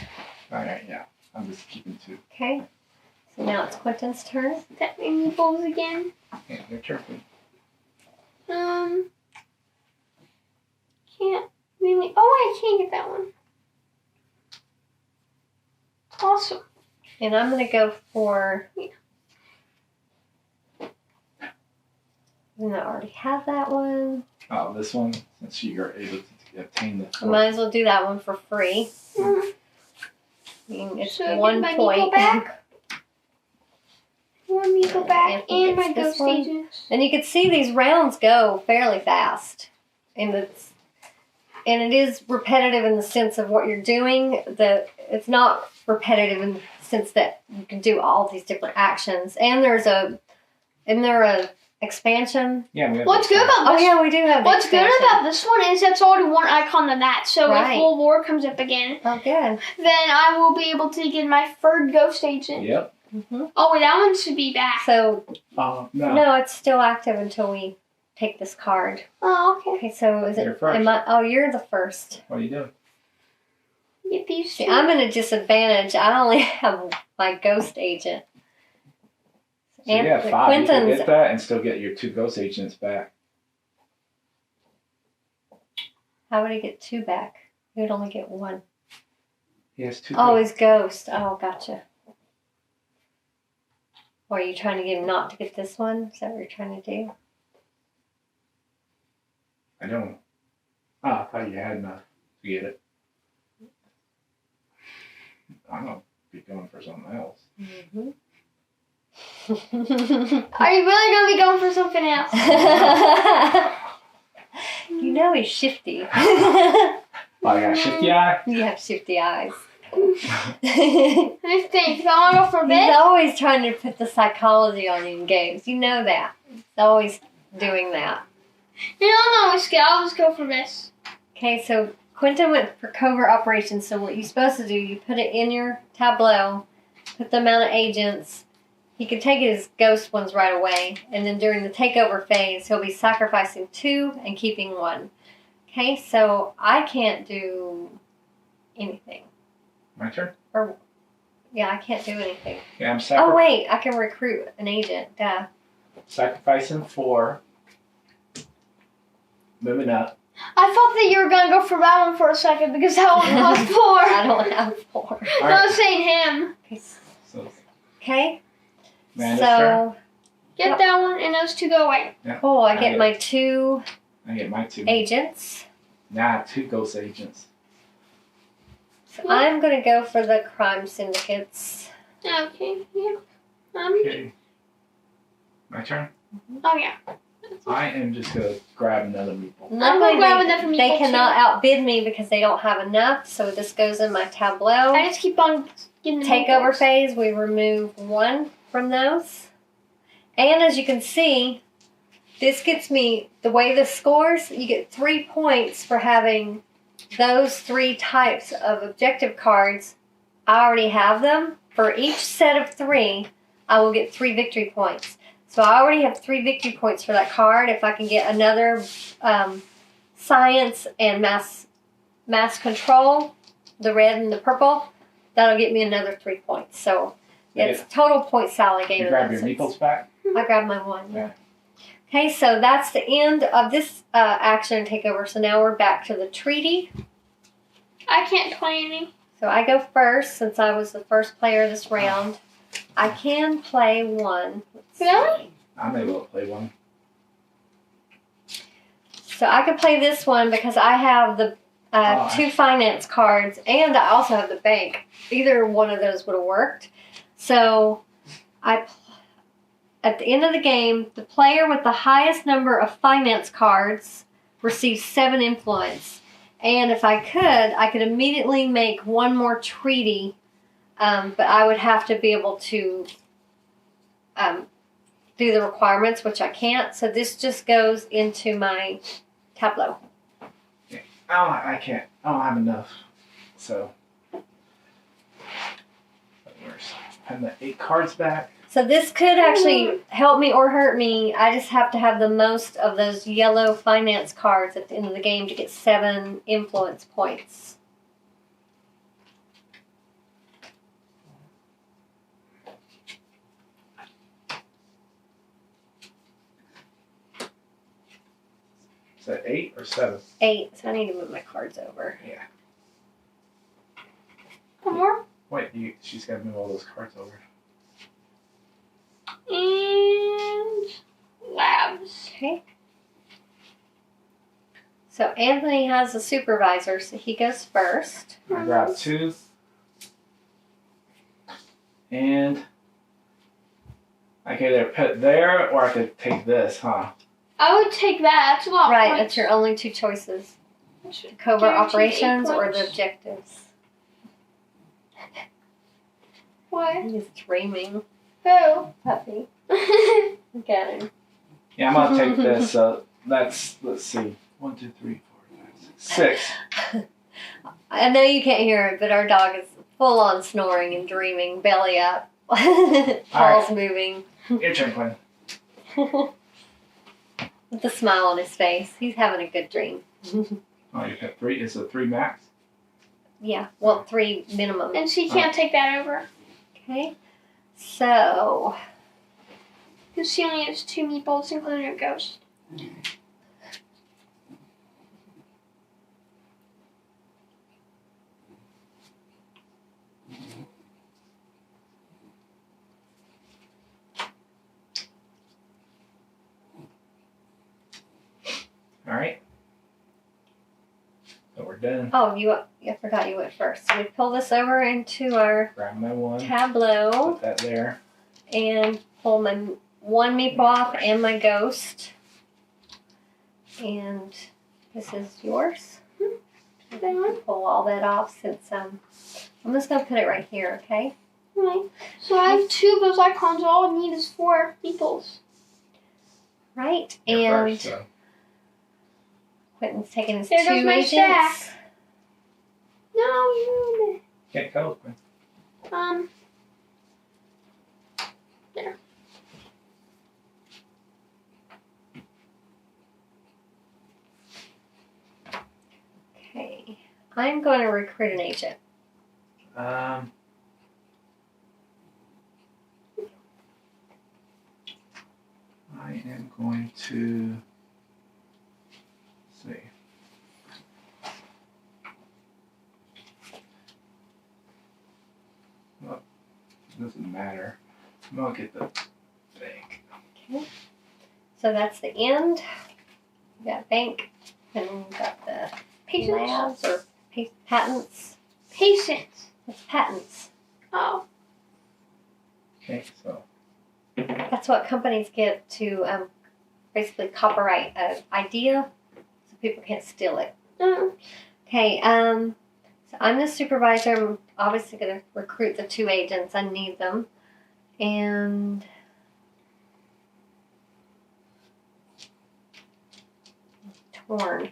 All right, yeah. I'm just keeping 2. Okay. So now it's Quentin's turn. That made balls again. Yeah, your turn. Can't really. Oh, I can't get that one. Awesome. And I'm going to go for... And I already have that one. Oh, this one, since you're able to obtain the. I might as well do that one for free. Mm-hmm. I mean, it's So I get 1 my point. Nico back? You want me to go back Anthony and my gets this ghost one. agents? And you can see these rounds go fairly fast. And it is repetitive in the sense of what you're doing. It's not repetitive in the sense that you can do all these different actions. And isn't there a expansion? Yeah, we have What's this good one. about Oh this? yeah, we do have the What's good expansion. about this one is that's already 1 icon than that. So Right. if World War comes up again, Oh good. then I will be able to get my 3rd ghost agent. Yep. Mm-hmm. Oh, wait, that one should be back. So No. no, it's still active until we take this card. Oh, okay. Okay, so is it? You're first. You're the first. What are you doing? Get these See, 2. I'm at a disadvantage. I only have my ghost agent. So you have 5. You can Quentin's get that and still get your 2 ghost agents back. How would he get 2 back? He would only get 1. He has 2. Oh, his ghost. Oh, gotcha. Or are you trying to get him not to get this one? Is that what you're trying to do? I don't. Oh, I thought you had enough to get it. I'm gonna be going for something else. Mm-hmm. Are you really going to be going for something else? You know he's shifty. Oh, I got shifty eye. You have shifty eyes. This thing, so I want to go for a He's bit. always trying to put the psychology on you in games. You know that. He's always doing that. You know, I'm always scared. I'll just go for this. Okay, so Quentin went for covert operations. So what you're supposed to do, you put it in your tableau, put the amount of agents. He can take his ghost ones right away. And then during the takeover phase, he'll be sacrificing 2 and keeping 1. Okay, so I can't do anything. My turn. Yeah, I can't do anything. Okay, I'm Oh, wait, I can recruit an agent. Duh. sacrificing 4. Moving up. I thought that you were going to go for that one for a second because that one cost 4. I don't have 4. All No, right. I'm saying him. So Okay, Amanda's turn. So Get that one, and those two go away. Yeah. cool. I get my 2 I get my 2 agents. Nah, 2 ghost agents. So I'm going to go for the crime syndicates. Okay, yeah. Okay. My turn? Oh, yeah. I am just going to grab another meeple. Luckily, grab another meeple, they cannot too. outbid me because they don't have enough. So this goes in my tableau. I just keep on getting the Takeover meatballs. phase, we remove 1 from those. And as you can see, this gets me, the way this scores, you get 3 points for having those 3 types of objective cards. I already have them. For each set of 3, I will get 3 victory points. So I already have 3 victory points for that card. If I can get another science and mass control, the red and the purple, that'll get me another 3 points. So it's total point salad game. You grab your meeples back? I grabbed my 1. Yeah. Okay, so that's the end of this action takeover. So now we're back to the treaty. I can't play any. So I go first since I was the first player this round. I can play 1. Let's see. Really? I'm able to play 1. So I could play this one because I have the 2 finance cards and I also have the bank. Either one of those would have worked. So at the end of the game, the player with the highest number of finance cards receives 7 influence. And if I could immediately make 1 more treaty, but I would have to be able to do the requirements, which I can't. So this just goes into my tableau. Oh, I can't. I don't have enough. So, where's putting the 8 cards back? So this could actually help me or hurt me. I just have to have the most of those yellow finance cards at the end of the game to get 7 influence points. Is that 8 or 7? 8. So I need to move my cards over. Yeah. One more. Wait, she's got to move all those cards over. And labs. Okay. So Anthony has a supervisor, so he goes first. I grab 2. And I could either put there or I could take this, huh? I would take that. That's a lot. Right, of that's your only 2 choices. points. Covert Guaranteed operations 8 or the points. objectives. What? He's dreaming. Who? Puppy. Look at him. Yeah, I'm going to take this. So let's see. 1, 2, 3, 4, 5, 6. 6. I know you can't hear it, but our dog is full on snoring and dreaming, belly up. Paul's moving. Your turn, Quinn. With a smile on his face. He's having a good dream. Oh, you got 3. Is it 3 max? Yeah, well, 3 minimum. And she can't take that over. Okay. So, Because she only has 2 meatballs, including a ghost. All right. So we're done. oh, I forgot you went first. So we pull this over into our Grab my 1. tableau Put that there. and pull my 1 meatball off and my ghost. And this is yours. Pull all that off since I'm just going to put it right here, okay? Right. So I have 2 of those icons. All I need is 4 meatballs. Right, You're and first, so. Quentin's taking his There 2 goes my agents. stack. No, you. Can't go, Quinn. There. Okay, I'm going to recruit an agent. I am going to see. Well, it doesn't matter. I'm gonna get the bank. Okay. So that's the end. We got bank, and we got the Patience. labs or patents. Patience. It's patents. Oh. Okay, so That's what companies get to basically copyright an idea, so people can't steal it. Okay. So I'm the supervisor. I'm obviously going to recruit the 2 agents. I need them, and torn.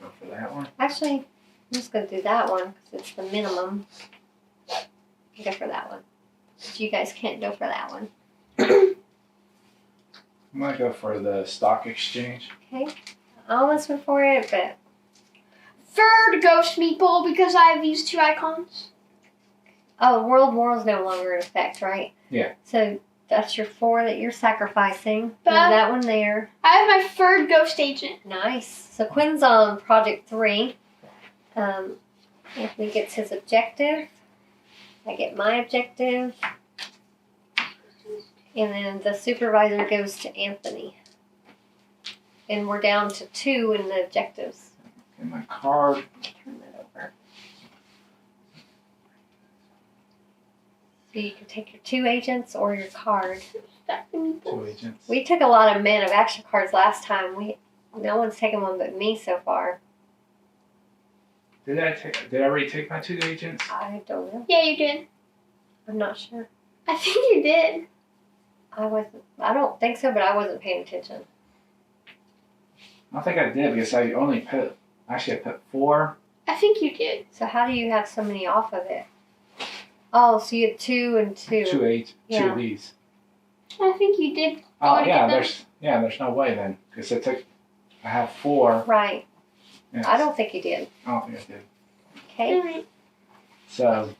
go for that one. Actually, I'm just going to do that one because it's the minimum. Go for that one. But you guys can't go for that one. I'm gonna go for the stock exchange. Okay. I almost went for it, but Third ghost meatball because I have these 2 icons. oh, World War is no longer in effect, right? Yeah. So that's your 4 that you're sacrificing. But- Leave that one there. I have my 3rd ghost agent. Nice. So Quinn's on Project 3. Anthony gets his objective. I get my objective. And then the supervisor goes to Anthony. And we're down to 2 in the objectives. And my card. Turn that over. So you can take your 2 agents or your card. Stack the meatballs. 2 agents. We took a lot of man of action cards last time. No one's taken one but me so far. Did I already take my 2 agents? I don't know. Yeah, you did. I'm not sure. I think you did. I don't think so, but I wasn't paying attention. I don't think I did because I only put. Actually, I put 4. I think you did. So how do you have so many off of it? Oh, so you had 2 and 2. 2 Yeah. of these. I think you did. Oh Go to yeah, get them. there's no way then because it took. I have 4. Right. Yes. I don't think you did. I don't think I did. Okay. Alright. So.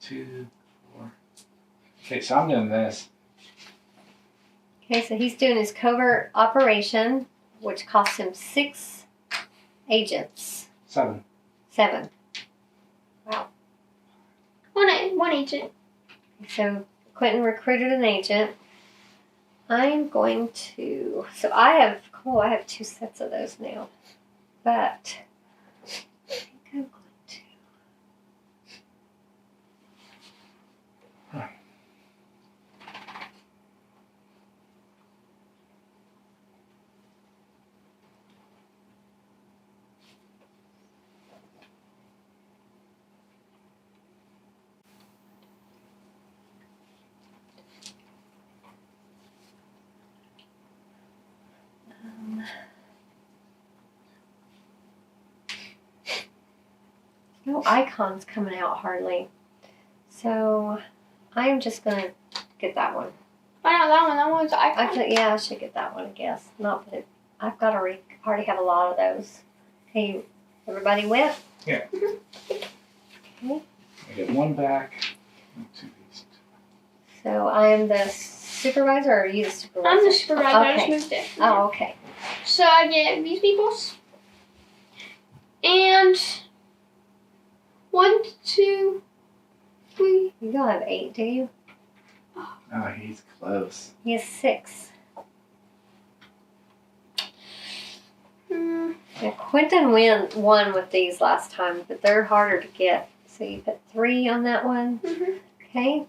2, 4. Okay, so I'm doing this. Okay, so he's doing his covert operation, which costs him 6 agents. 7. 7. One agent. So Quentin recruited an agent. I'm going to. So I have 2 sets of those now. But I think I'm going to. No icons coming out hardly. So I'm just going to get that one. I know that one. That one's the icon. I should get that one, I guess. Not that I've got already have a lot of those. Okay, everybody went? Yeah. Okay. I get 1 back. 2 these. So I'm the supervisor, or are you the supervisor? I'm the supervisor. I just Okay. moved it. Oh, okay. So I get these people's. And 1, 2, 3. You don't have 8, do you? Oh, he's close. He has 6. Yeah, Quentin won with these last time, but they're harder to get. So you put 3 on that one. Mm-hmm. Okay.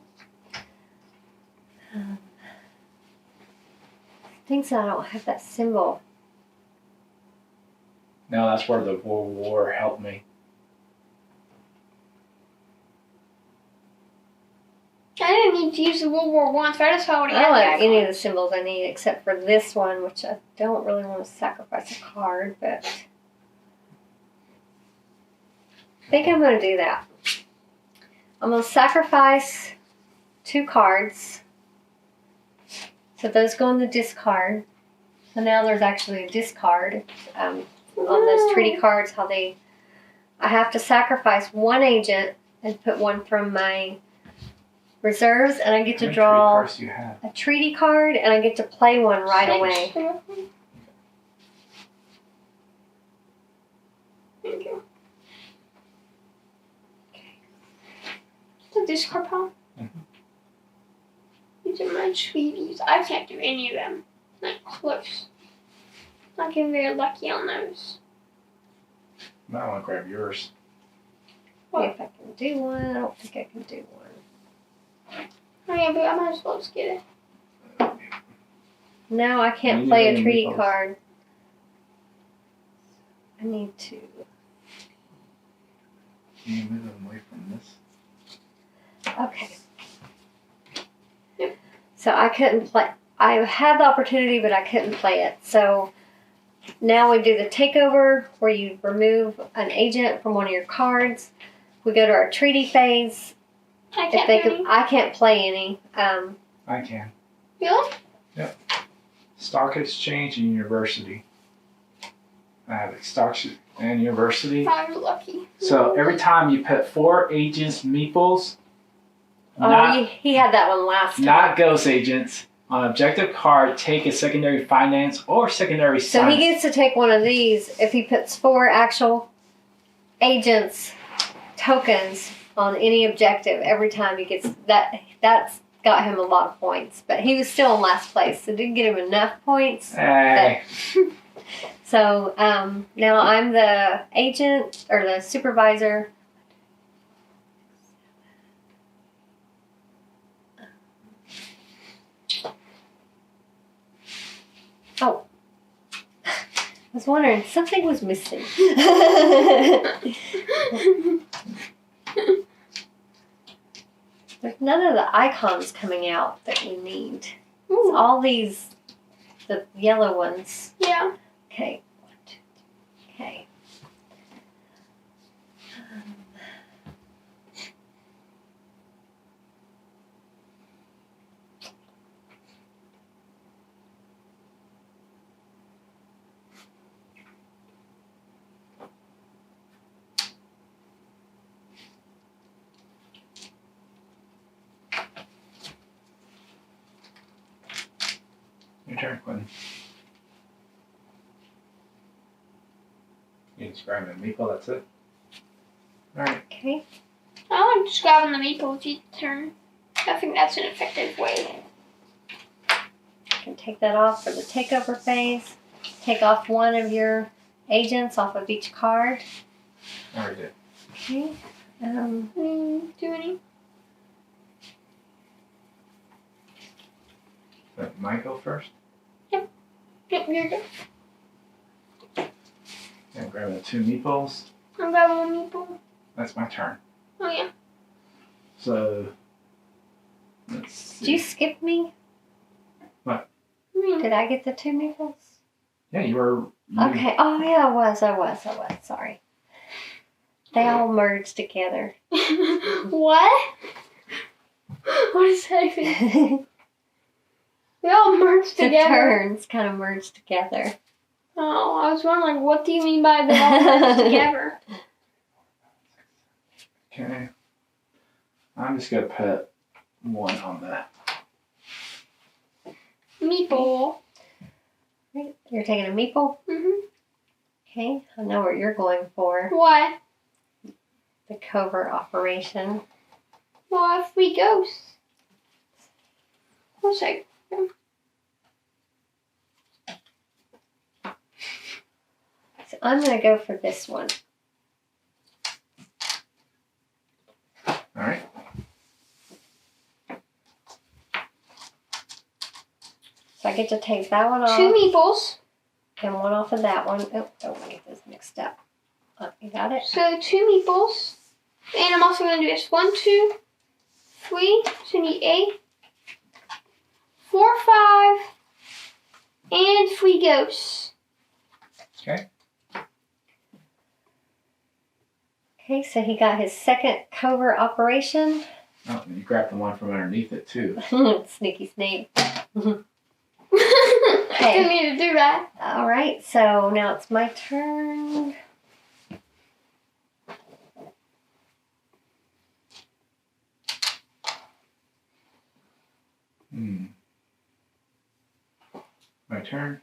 Things that I don't have that symbol. No, that's where the World War helped me. I didn't need to use the World War I, so I just already I had don't the have icon. any of the symbols I need except for this one, which I don't really want to sacrifice a card, but I think I'm going to do that. I'm going to sacrifice 2 cards. So those go in the discard. So now there's actually a discard on those treaty cards. I have to sacrifice 1 agent and put 1 from my reserves, and I get to How many draw cards do you have? a treaty card, and I get to play one right away. Thank you. The discard pile. These are my treaties. I can't do any of them. Not close. Not getting very lucky on those. I want to grab yours. See if I can do one. I don't think I can do one. Oh yeah, but I might as well just get it. No, I can't You play need a treaty meatballs. card. I need to. Can you move them away from this? Okay. Yep. So I couldn't play. I had the opportunity, but I couldn't play it. So now we do the takeover, where you remove an agent from one of your cards. We go to our treaty phase. I If can't they do could, any. I can't play any. I can. Really? Stock exchange and university. I have stock and university. Probably lucky. So every time you put 4 agents meeples, He had that one last time. not ghost agents, on objective card, take a secondary finance or secondary So science. he gets to take one of these if he puts 4 actual agents tokens on any objective every time he gets that. That's got him a lot of points, but he was still in last place, so didn't get him enough points. Hey. So now I'm the agent or the supervisor. Oh, I was wondering, something was missing. There's none of the icons coming out that we need. It's Ooh. all these, the yellow ones. Yeah. Okay. 1, 2, 3. Okay. Your turn, Quinn. You just grab a meeple, that's it. Alright. Okay. I like just grabbing the meatballs each turn. I think that's an effective way. I can take that off for the takeover phase. Take off one of your agents off of each card. Already did. Okay. Do any? Let Mike go first. Yep, you're good. And grab the 2 meeples. I'm grabbing one meatball. That's my turn. Oh yeah. So, let's see. Did you skip me? Did I get the 2 meeples? Yeah, you were. Okay. Oh yeah, I was. Sorry. They all merged together. What? What is happening? The We all merged together. turns kind of merged together. Oh, I was wondering, what do you mean by they all merged together? Okay. I'm just going to put 1 on that. Meatball. You're taking a meeple? Mhm. Okay. I know what you're going for. What? The covert operation. Well, if we ghost. One second. So I'm going to go for this one. Alright. So I get to take that one off. 2 meatballs. And one off of that one. Oh, don't want to get this mixed up. Oh, you got it? So 2 meatballs. And I'm also going to do this. 1, 2, 3. So I need 8. 4, 5. And 3 ghosts. Okay. Okay, so he got his second covert operation. Oh, and you grabbed the one from underneath it too. Sneaky snake. Didn't mean to do that. All right, so now it's my turn. my turn.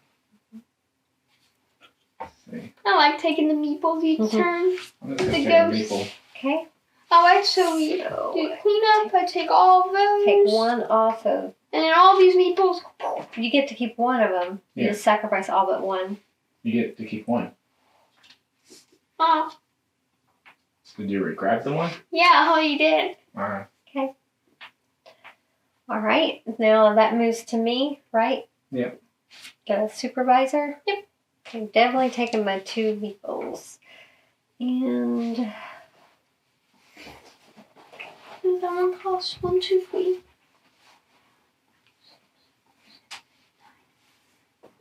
Let's see. I like taking the meeples each turn. I'm just The gonna take a ghost. meeple. Okay. Oh, that's so weird. So, Do clean up. I take all of those. take one off of. And then all these meeples. You get to keep one of them. You Yeah. just sacrifice all but one. You get to keep one. Oh, Did you grab the one? yeah, oh, you did. Alright. Okay. All right. Now that moves to me, right? Yep. Got a supervisor? Yep. Okay, definitely taking my 2 meeples. And That one costs 1, 2, 3.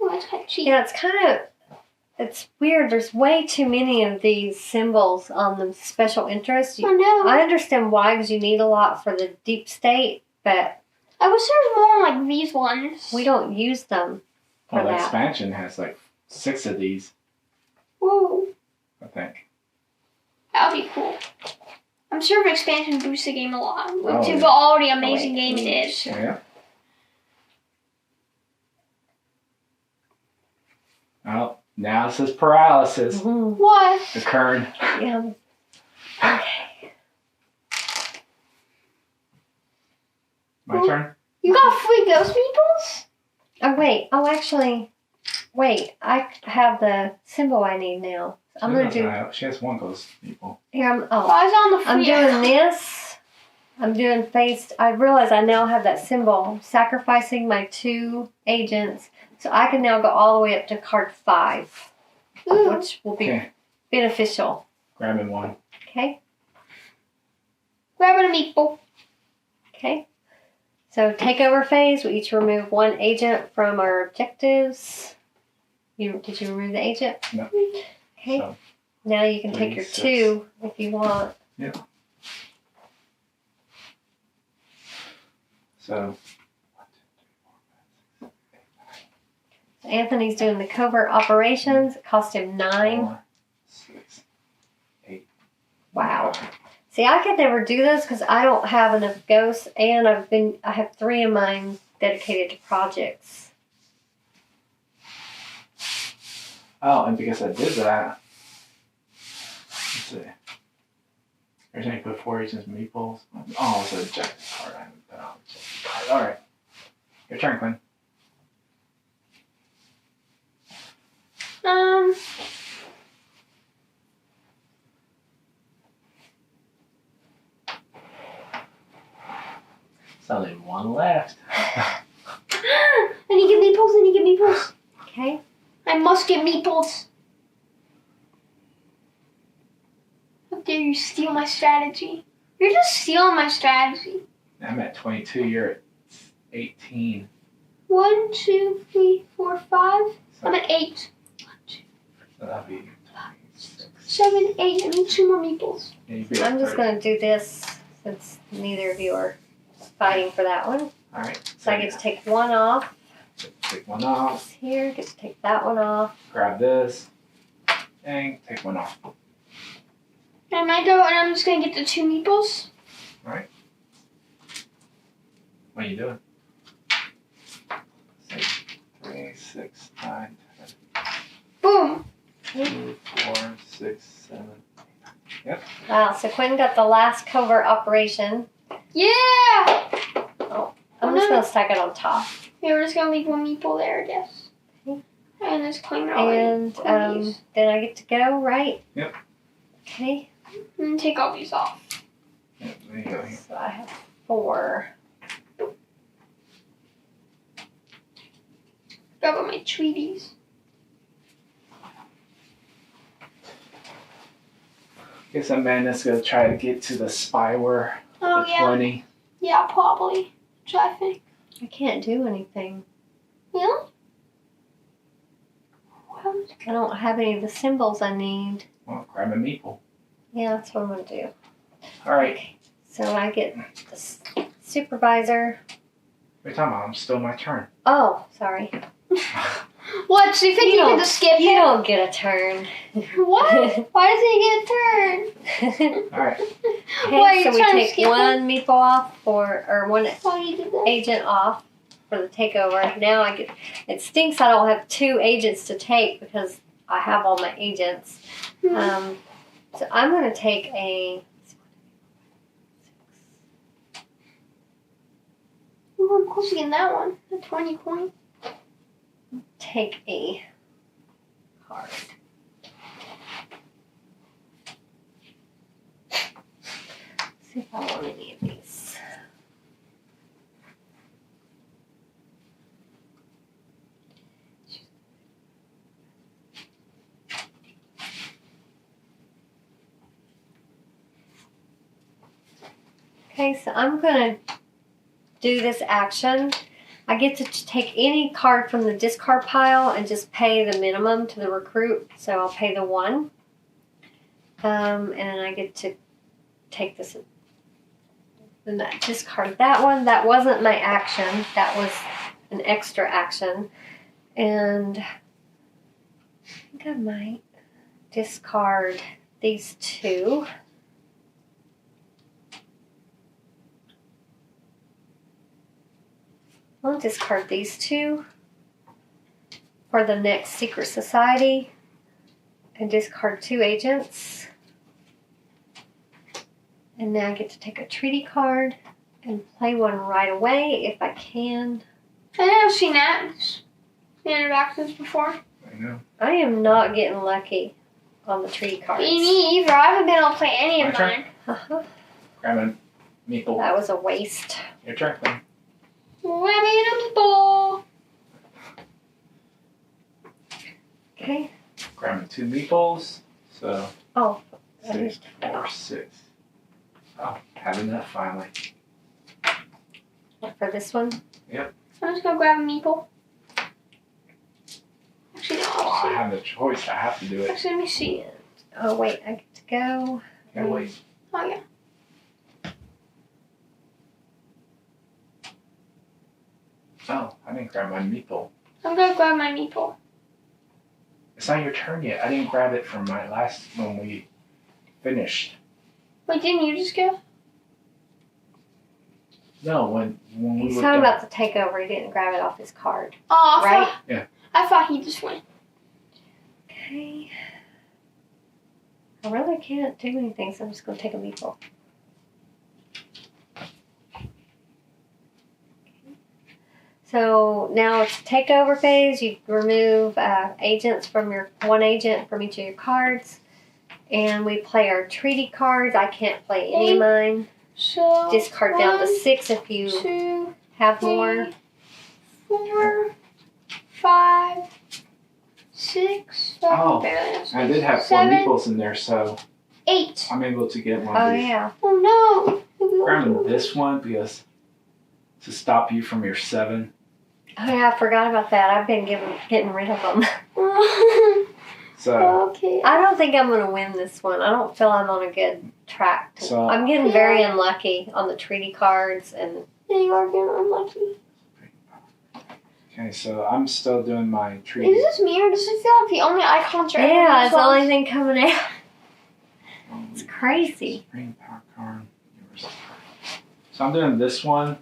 Oh, that's kind of cheap. yeah, it's weird. There's way too many of these symbols on the special interest. Oh no. I understand why, because you need a lot for the deep state, but I wish there was more like these ones. we don't use them for Well, the that. expansion has like 6 of these, Whoa, I think. that would be cool. I'm sure the expansion boosts the game a lot, which Oh, is yeah. already an amazing wait. game it is. Yeah. Oh, now it says paralysis. Mhm. What? The Kern. Yeah. Okay. My turn? You got free ghost meeples? Oh, wait. Oh, actually, wait. I have the symbol I need now. I'm going to do... She has one ghost people. Here, Why is it on the free? I'm doing this. I'm doing phase. I realize I now have that symbol. I'm sacrificing my 2 agents, so I can now go all the way up to card 5, Ooh. which will be Okay. beneficial. Grabbing one. Okay. Grabbing a meatball. Okay. So takeover phase. We each remove 1 agent from our objectives. Did you remove the agent? No. Okay. So, Now you can take 3, your 6. 2 if you want. so Anthony's doing the covert operations. It cost him 9. 4, 6, 8. Wow. See, I could never do this because I don't have enough ghosts, and I have 3 of mine dedicated to projects. Oh, and because I did that, let's see. Every time you put 4 agents meeples. Oh, it's an objective card. I haven't put on objective card. Alright. Your turn, Quinn. There's only 1 left. I need to get meeples. I need to get meeples. Okay. I must get meeples. How dare you steal my strategy? You're just stealing my strategy. I'm at 22. You're at 18. 1, 2, 3, 4, 5. I'm at 8. So that'll be 6. 7, 8. I need 2 more meeples. Yeah, you'd be at I'm just 30. going to do this since neither of you are fighting for that one. Alright. So I get to take 1 off. Take 1 off. Here, get to take that one off. Grab this. And take 1 off. And I go and I'm just going to get the 2 meeples. Alright. What are you doing? 6, 3, 6, 9, 10. Boom. 2, 4, 6, 7. Wow, so Quinn got the last covert operation. Yeah! I'm just going to stack it on top. Yeah, we're just going to leave 1 meeple there, I guess. Okay. And just claim it all. And then I get to go, right? Yep. Okay. And take all these off. Yep, there you go. Here. So I have 4. Grab all my treaties. Guess Amanda's gonna try to get to the spyware. Oh, The yeah. 20. Yeah, probably. I think. I can't do anything. Really? Well, I don't have any of the symbols I need. Well, grab a meeple. Yeah, that's what I'm going to do. Alright. So I get the supervisor. What are you talking about? It's still my turn. Oh, sorry. what? So you think you don't- could just skip You it? don't get a turn. What? Why does he get a turn? Alright. Okay, Why, are you so we trying to take skip 1 meeple off or 1 Why you did that? agent off. for the takeover. Now it stinks I don't have 2 agents to take because I have all my agents. So I'm going to take I'm close to getting that one. The 20 point. take a card. See if I want any of these. Okay, so I'm going to do this action. I get to take any card from the discard pile and just pay the minimum to the recruit. So I'll pay the 1. And then I get to take this and discard that one. That wasn't my action. That was an extra action. And I think I might discard these 2. I'll discard these 2 for the next Secret Society and discard 2 agents. And now I get to take a treaty card and play one right away if I can. I never seen that. The interactions before. I know. I am not getting lucky on the treaty cards. Me either. I haven't been able to play any of My turn. mine. Uh-huh. Grab a meeple. That was a waste. Your turn, Quinn. Grabbing a ball. Okay. Grabbing 2 meeples. So Oh. 6, 4, 6. Oh, have enough finally. For this one? I'm just gonna grab a meeple. Actually, no. Oh, I have no choice. I have to do it. Actually, let me see. Oh, wait. I get to go. Can't wait. Oh, yeah. Oh, I didn't grab my meeple. I'm gonna grab my meeple. It's not your turn yet. I didn't grab it from my last when we finished. Wait, didn't you just go? No, when we He's were talking done. about the takeover. He didn't grab it off his card. Oh, Right? I thought he just went. Okay. I really can't do anything, so I'm just going to take a meatball. So now it's takeover phase. You remove agents from your 1 agent from each of your cards. And we play our treaty cards. I can't play any of mine. So Discard down to 1, 6 if you 2, have 3, more. 4, 5, 6. Oh, barely I did have 4 7, meeples in there, so 8. I'm able to get one Oh, of these. yeah. Oh no! Grabbing this one because to stop you from your 7. Oh, yeah, I forgot about that. I've been getting rid of them. So Okay. I don't think I'm going to win this one. I don't feel I'm on a good track. So- I'm getting very unlucky on the treaty cards. And Yeah, you are getting unlucky. okay, so I'm still doing my treaty. Is this me or does it feel like the only icons are yeah, it's the everyone's only thing coming out. It's crazy. Supreme Power Card. University card. So I'm doing this one.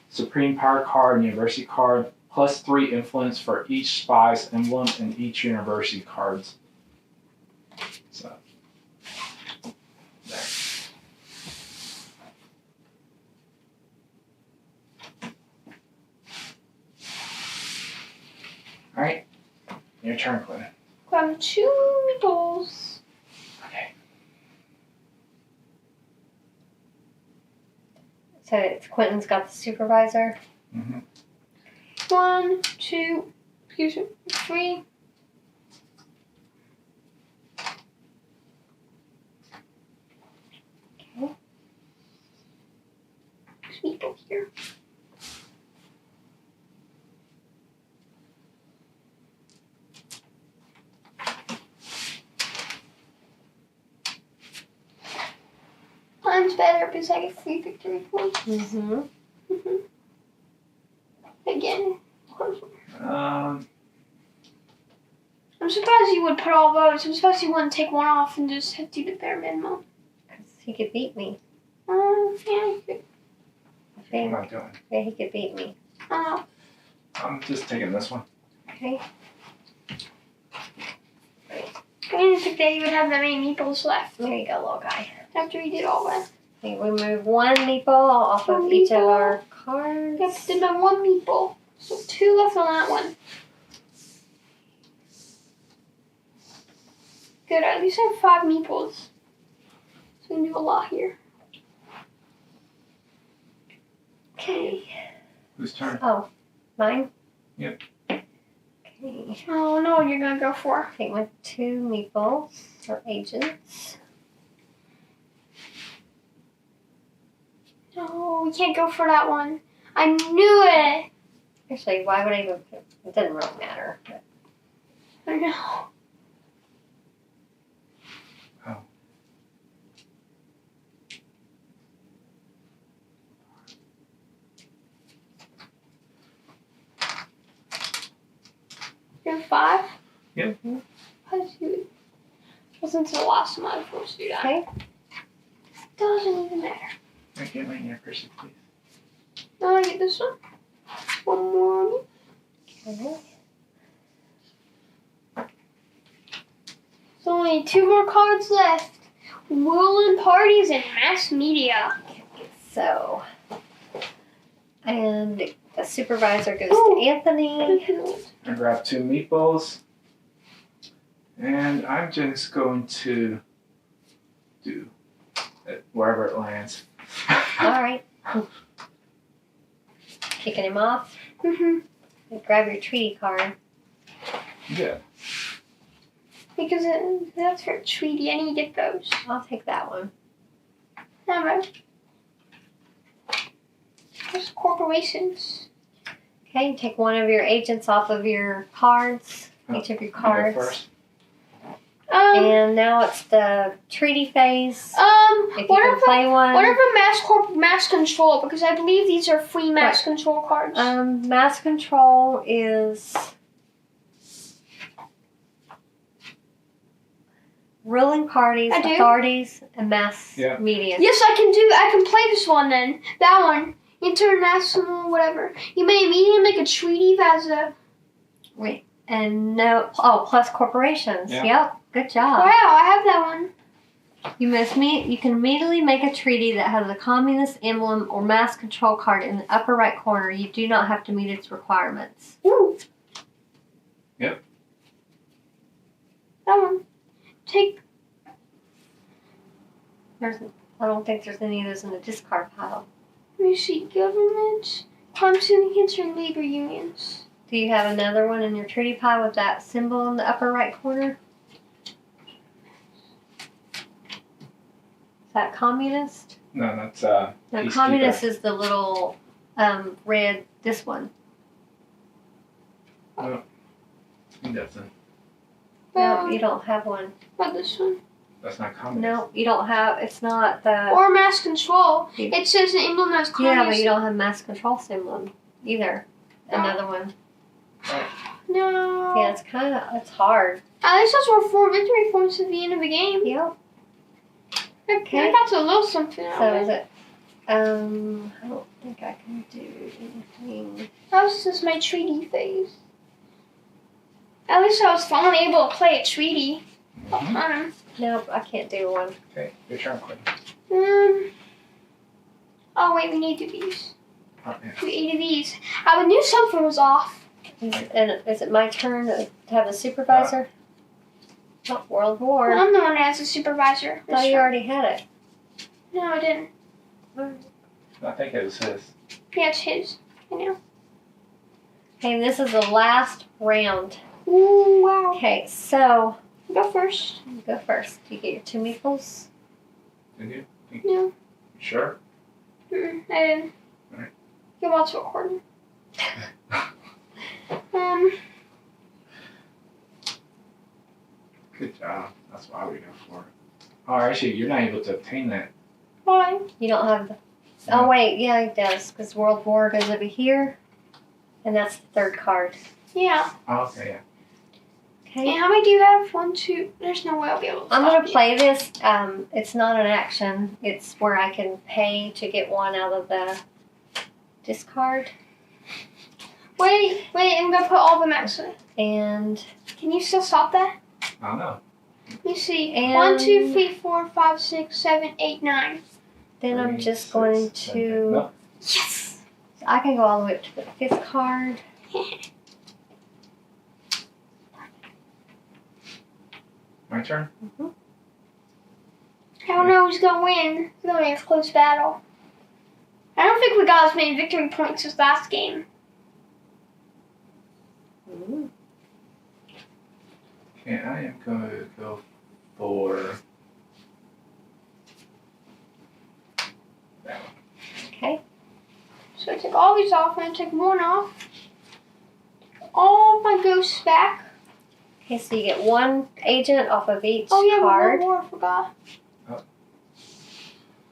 Supreme Power Card and University Card. Plus 3 influence for each spy's emblem and each university cards. So there. Alright. Your turn, Quinn. Grab 2 meatballs. Okay. So it's Quentin's got the supervisor. Mm-hmm. 1, 2, 3. Okay. Meatball here. Mine's better because I get free victory points. Mm-hmm. Again. Um, I'm surprised you would put all those. I'm surprised you wouldn't take one off and just do the bare minimum. Because he could beat me. Yeah. I what think. am I doing? Yeah, he could beat me. Oh. I'm just taking this one. Okay. I didn't think that you would have that many meeples left There you go, little guy. after we did all that. Okay, we move one meeple off of One each of meeple. our cards. Yep, did my one meeple. So 2 left on that one. Good, at least I have 5 meeples. So we can do a lot here. Okay. Whose turn? Oh, mine? Yep. Okay. Oh no, you're gonna go for. Take my 2 meeples or agents. No, we can't go for that one. I knew it. Actually, why would I even? It doesn't really matter. But I know. Oh. You have 5? Yep. How did you? Wasn't the last one I was supposed to do that. okay. Doesn't even matter. I get my ear person, please. Now I get this one. One more. Okay. There's only 2 more cards left. Whirling parties and mass media. So, and the supervisor goes Ooh. to Anthony. I grab 2 meatballs. And I'm just going to do it wherever it lands. All right. Kicking him off. Mm-hmm. And grab your treaty card. Yeah. Because that's for a treaty. I need to get those. I'll take that one. Alright. There's corporations. Okay, take one of your agents off of your cards. Each of your You go cards. first. And now it's the treaty phase. If you what can if play one. what if a mass control? Because I believe these are free mass control cards. Mass control is ruling parties, I do. authorities, and mass Yeah. media. Yes, I can play this one then. That one. International whatever. You may immediately make a treaty as a Wait, and no. Oh, plus corporations. Yeah. Yep. Good job. wow, I have that one. You can immediately make a treaty that has a communist emblem or mass control card in the upper right corner. You do not have to meet its requirements. Ooh. Yep. That one. Take I don't think there's any of those in the discard pile. let me see. Government, crime syndicates, or labor unions. Do you have another one in your treaty pile with that symbol in the upper right corner? Is that communist? No, that's No, Peacekeeper. communist is the little red, this one. I think that's it. No, you don't have one. About this one. That's not communist. No, you don't have, it's not the... Or mass control. You- It says the emblem as Yeah, communist. but you don't have mass control symbol either. No. Another one. No. Yeah, it's hard. At least that's where 4 victory points at the end of the game. Yep. I got a little something out So of is it. it, I don't think I can do anything. That was just my treaty phase. At least I was finally able to play a treaty. Mhm. Nope, I can't do one. Okay, your turn, Quinn. Oh wait, we need to do these. Oh, yeah. Do 8 of these. I knew something was off. And is it my turn to have a supervisor? Oh, World War. I'm the one that has a supervisor. Oh, you already had it. No, I didn't. I think it was his. Yeah, it's his. I know. Okay, this is the last round. Ooh, wow. Okay, so Go first. you go first. You get your 2 meeples. Did you? No. You sure? I didn't. Alright. You're about to record. Good job. That's why we go for it. Oh, actually, you're not able to obtain that. Why? You don't have the... Oh, wait. Yeah, it does. Because World War goes over here. And that's the 3rd card. Yeah. Oh, okay, yeah. And Okay. how many do you have? 1, 2. There's no way I'll be able to. I'm stop going to you. play this. It's not an action. It's where I can pay to get one out of the discard. Wait, I'm gonna put all of them actually. And Can you still stop that? I don't know. Let me see. And- 1, 2, 3, 4, 5, 6, 7, 8, 9. then I'm 3, just 6, going 7, 8. to. No. Yes! I can go all the way up to the 5th card. My turn? I don't know who's gonna win. It's gonna be a close battle. I don't think we got as many victory points as last game. Ooh. Okay, I am going to go for that one. Okay. So I take all these off and I take one off. All my ghosts back. Okay, so you get 1 agent off of each Oh yeah, card. one more, I forgot. Oh.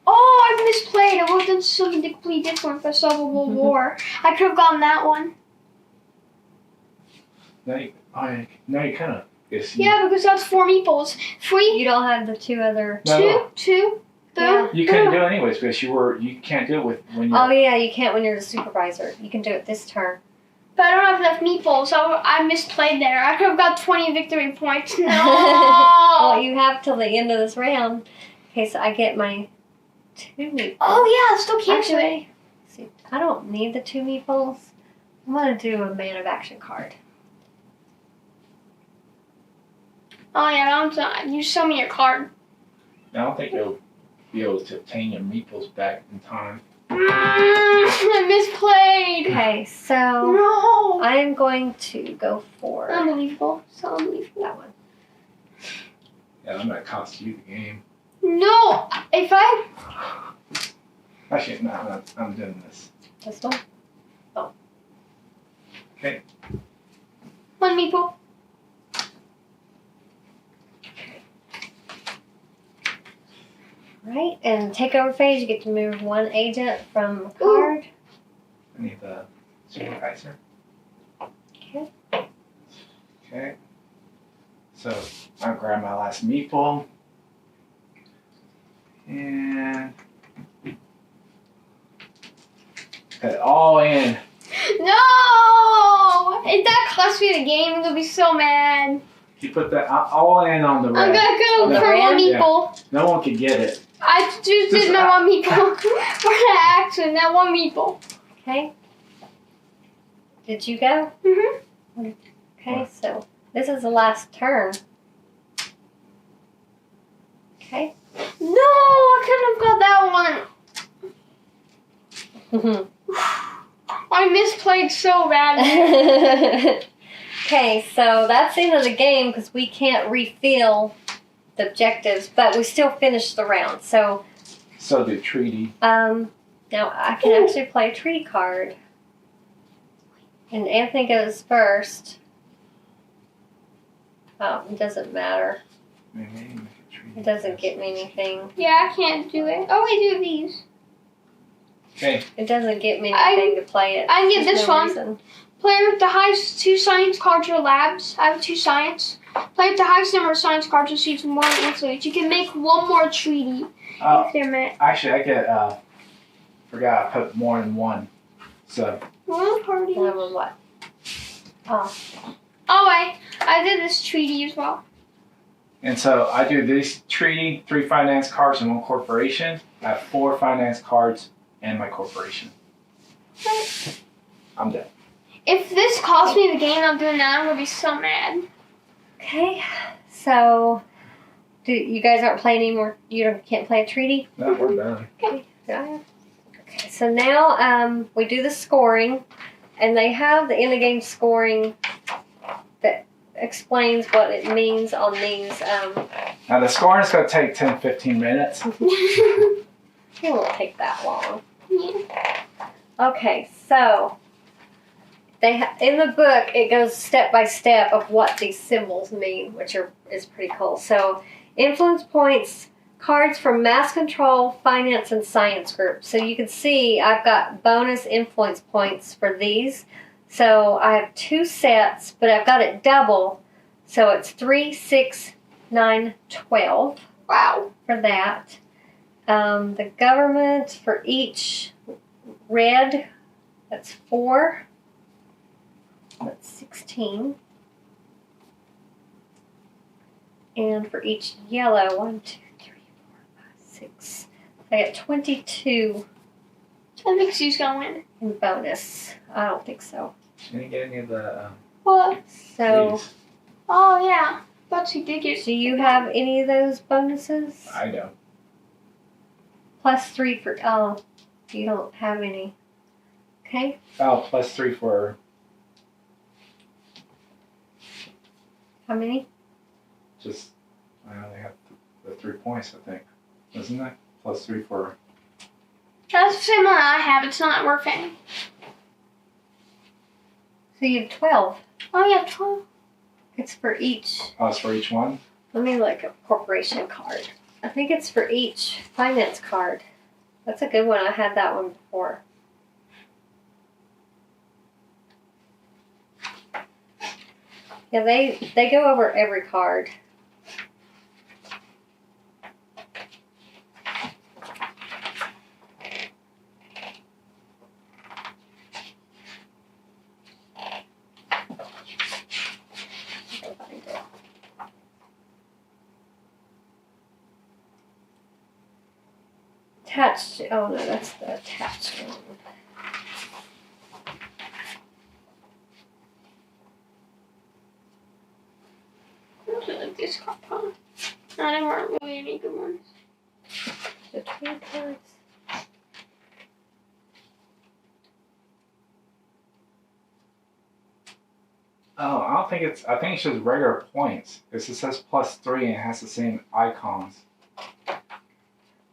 Oh, I misplayed. I would have done something completely different if I saw the World War. I could have gotten that one. Now you kind of. Yeah, because that's 4 meeples. 3, You don't have the 2 other. No. 2, Yeah. boom. You couldn't boom. do it anyways because you can't do it with when you're. Oh yeah, you can't when you're the supervisor. You can do it this turn. But I don't have enough meeples, so I misplayed there. I could have got 20 victory points. No! Well, you have till the end of this round. Okay, so I get my 2 meeples. Oh yeah, still can't do it. Actually, see, I don't need the 2 meeples. I'm gonna do a man of action card. Oh yeah, I'm done. You show me your card. I don't think you'll be able to obtain your meeples back in time. I misplayed. Okay, so No. I am going to go for Unbelievable. So unbelievable. that one. Yeah, I'm gonna cost you the game. No. If I Actually, no, I'm doing this. This one. Okay. one meeple. Right, and takeover phase, you get to move 1 agent from a card. I need the supervisor. Okay. Okay. So I'll grab my last meeple. And put it all in. No. If that costs me the game, I'm gonna be so mad. You put that all in on the I'm red. gonna go On the for one red? meeple. No one can get it. I just did my one meeple. For the action, that one meeple. Okay. Did you go? Mhm. Okay, so this is the last turn. Okay. No, I couldn't have got that one. I misplayed so badly. Okay, so that's the end of the game because we can't refill the objectives, but we still finished the round. So, The treaty. now I can actually play a treaty card. And Anthony goes first. Oh, it doesn't matter. It doesn't get me anything. Yeah, I can't do it. Oh, I do these. Okay. It doesn't get me anything to play it. I can get There's this no one. reason. Player with the highest 2 science cards or labs. I have 2 science. Player with the highest number of science cards receives 1 answer each. You can make 1 more treaty if they're met. Actually, I get forgot I put more than 1. So One party. Number what? Oh, Oh, I did this treaty as well. and so I do this treaty, 3 finance cards and 1 corporation. I have 4 finance cards and my corporation. I'm done. If this costs me the game I'm doing now, I'm gonna be so mad. okay. So, you guys aren't playing anymore? Can't play a treaty? No, we're done. Yeah. Okay, so now we do the scoring, and they have the end of game scoring that explains what it means on these. Now the scoring is going to take 10-15 minutes. It won't take that long. Yeah. Okay, so in the book it goes step by step of what these symbols mean, which is pretty cool. So, influence points. Cards from mass control, finance, and science groups. So you can see I've got bonus influence points for these. So I have 2 sets, but I've got it double. So it's 3, 6, 9, 12 Wow. for that. The government for each red, that's 4. That's 16. And for each yellow, 1, 2, 3, 4, 5, 6. I got 22 I think she's gonna win. in bonus. I don't think so. She didn't get any of the What? So, leaves. Oh yeah, but she did get. do you have any of those bonuses? I don't. Plus 3 for, oh, you don't have any. Okay. Oh, plus 3 for How many? just, I only have the 3 points, I think. Isn't that? Plus 3 for, That's the same one I have. It's not worth any. So you have 12. Oh yeah, 12. It's for each. oh, it's for each one? Let me look at corporation card. I think it's for each finance card. That's a good one. I had that one before. Yeah, they go over every card. Attached. Oh no, that's the attached one. I don't like this card, huh? No, there weren't really any good ones. The 2 cards. Oh, I don't think it's, I think it's just regular points. Because it says plus 3 and it has the same icons.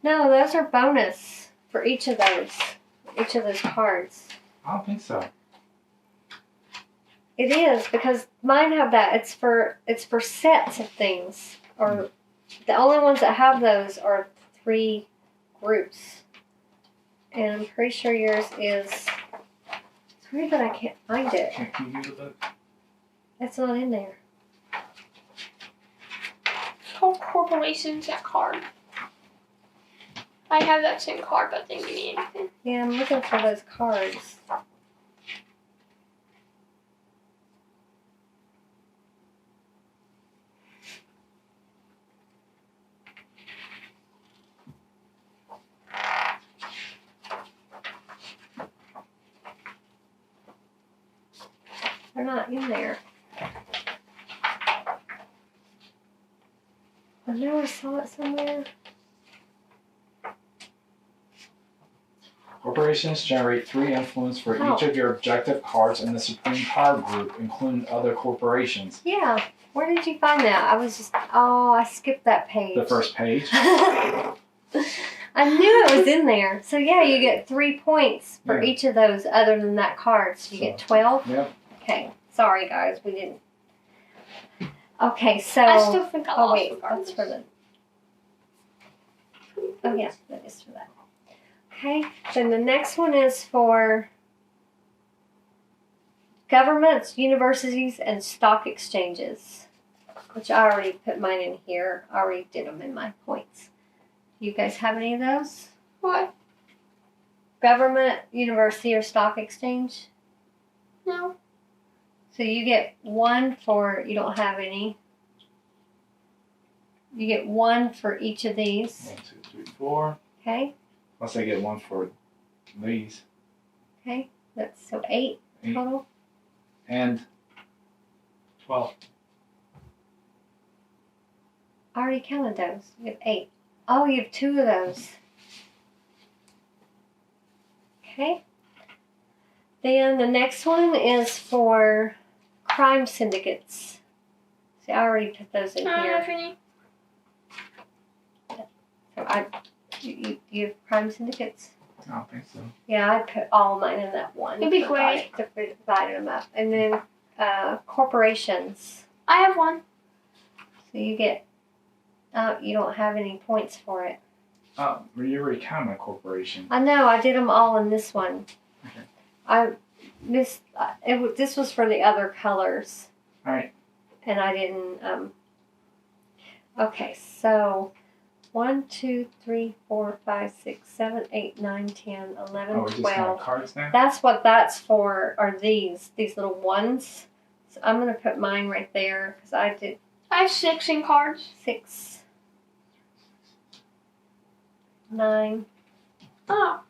No, those are bonus for each of those. Each of those cards. I don't think so. It is because mine have that. It's for sets of things. Or the only ones that have those are 3 groups. And I'm pretty sure yours is. It's weird that I can't find it. Can you give it a It's not in there. It's called Corporations, that card. I have that same card, but they didn't give me anything. Yeah, I'm looking for those cards. They're not in there. I know I saw it somewhere. Corporations generate 3 influence for Oh. each of your objective cards in the Supreme Power Group, including other corporations. Yeah. Where did you find that? I was just, I skipped that page. The first page. I knew it was in there. So yeah, you get 3 points for Yeah. each of those other than that card. So you get 12. Yep. Okay. Sorry guys, we didn't. Okay, so. I still think I Oh lost wait, regardless. that's for the. Oh yeah, that is for that. Okay, then the next one is for governments, universities, and stock exchanges, which I already put mine in here. I already did them in my points. You guys have any of those? What? Government, university, or stock exchange? No. So you get 1 for, you don't have any. You get 1 for each of these. 1, 2, 3, 4. Okay, Unless I get 1 for these. okay, that's so 8 8 total. and 12. I already counted those. You have 8. Oh, you have 2 of those. Okay. Then the next one is for crime syndicates. See, I already put those in I don't here. have any. So you have crime syndicates? I don't think so. Yeah, I put all of mine in that one. It'd be Forgot to divide them up. And then corporations. I have one. So you get, you don't have any points for it. Oh, you already counted my corporation. I know, I did them all in this one. Okay. I missed, this was for the other colors. Alright. And I didn't, okay, so 1, 2, 3, 4, 5, 6, 7, 8, 9, 10, 11, Oh, we're just gonna have 12. cards now? That's what that's for, are these little ones. So I'm going to put mine right there because I did I have 6 in cards. 6, 9. Oh.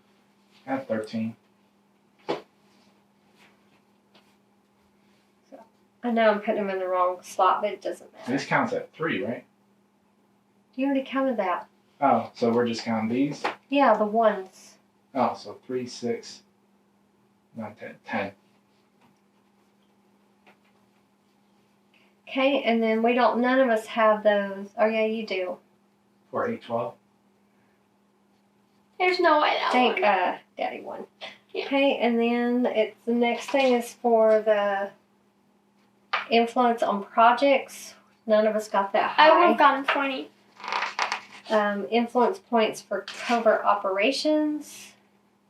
I have 13. I know I'm putting them in the wrong slot, but it doesn't matter. This counts at 3, right? You already counted that. Oh, so we're just counting these? Yeah, the ones. Oh, so 3, 6, 9, 10. 10. Okay, and then none of us have those. Oh, yeah, you do. 4, 8, 12. There's no way that I think one. Daddy won. Yeah. Okay, and then the next thing is for the influence on projects. None of us got that high. I would have gotten 20. Influence points for covert operations.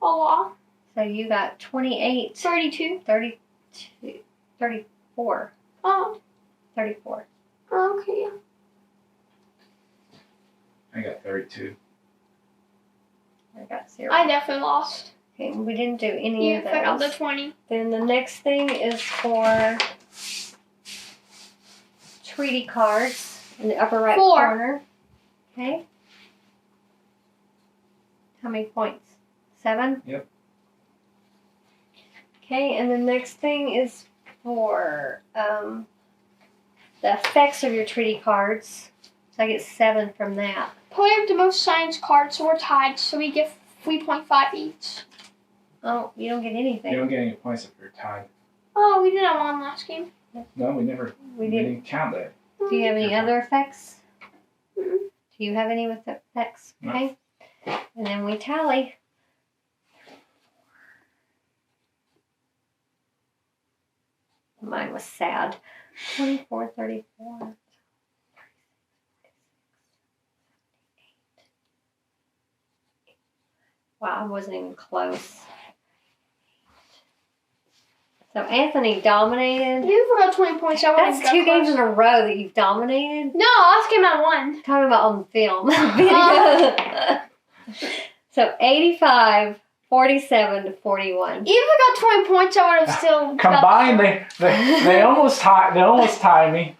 A lot. So you got 28. 32. 32. 34. Oh. 34. Okay. I got 32. I got 0. I definitely lost. Okay, we didn't do any Yeah, of I got the those. 20. Then the next thing is for treaty cards in the upper right 4. corner. Okay. How many points? 7? Yep. Okay, and the next thing is for the effects of your treaty cards. So I get 7 from that. Player with the most science cards, so we're tied, so we get 3.5 each. Oh, you don't get anything. You don't get any points if you're tied. Oh, we didn't win last game. No, we didn't. didn't count that. Do you have any other effects? Mm-mm. Do you have any with the effects? No. Okay. And then we tally. Mine was sad. 24, 34. Wow, I wasn't even close. So Anthony dominated. You forgot 20 points. I wouldn't That's 2 games in a row that you've dominated. No, last game I won. Talking about on film. So 85, 47 to 41. Even if I got 20 points, I would have still Combined, got they almost tied me.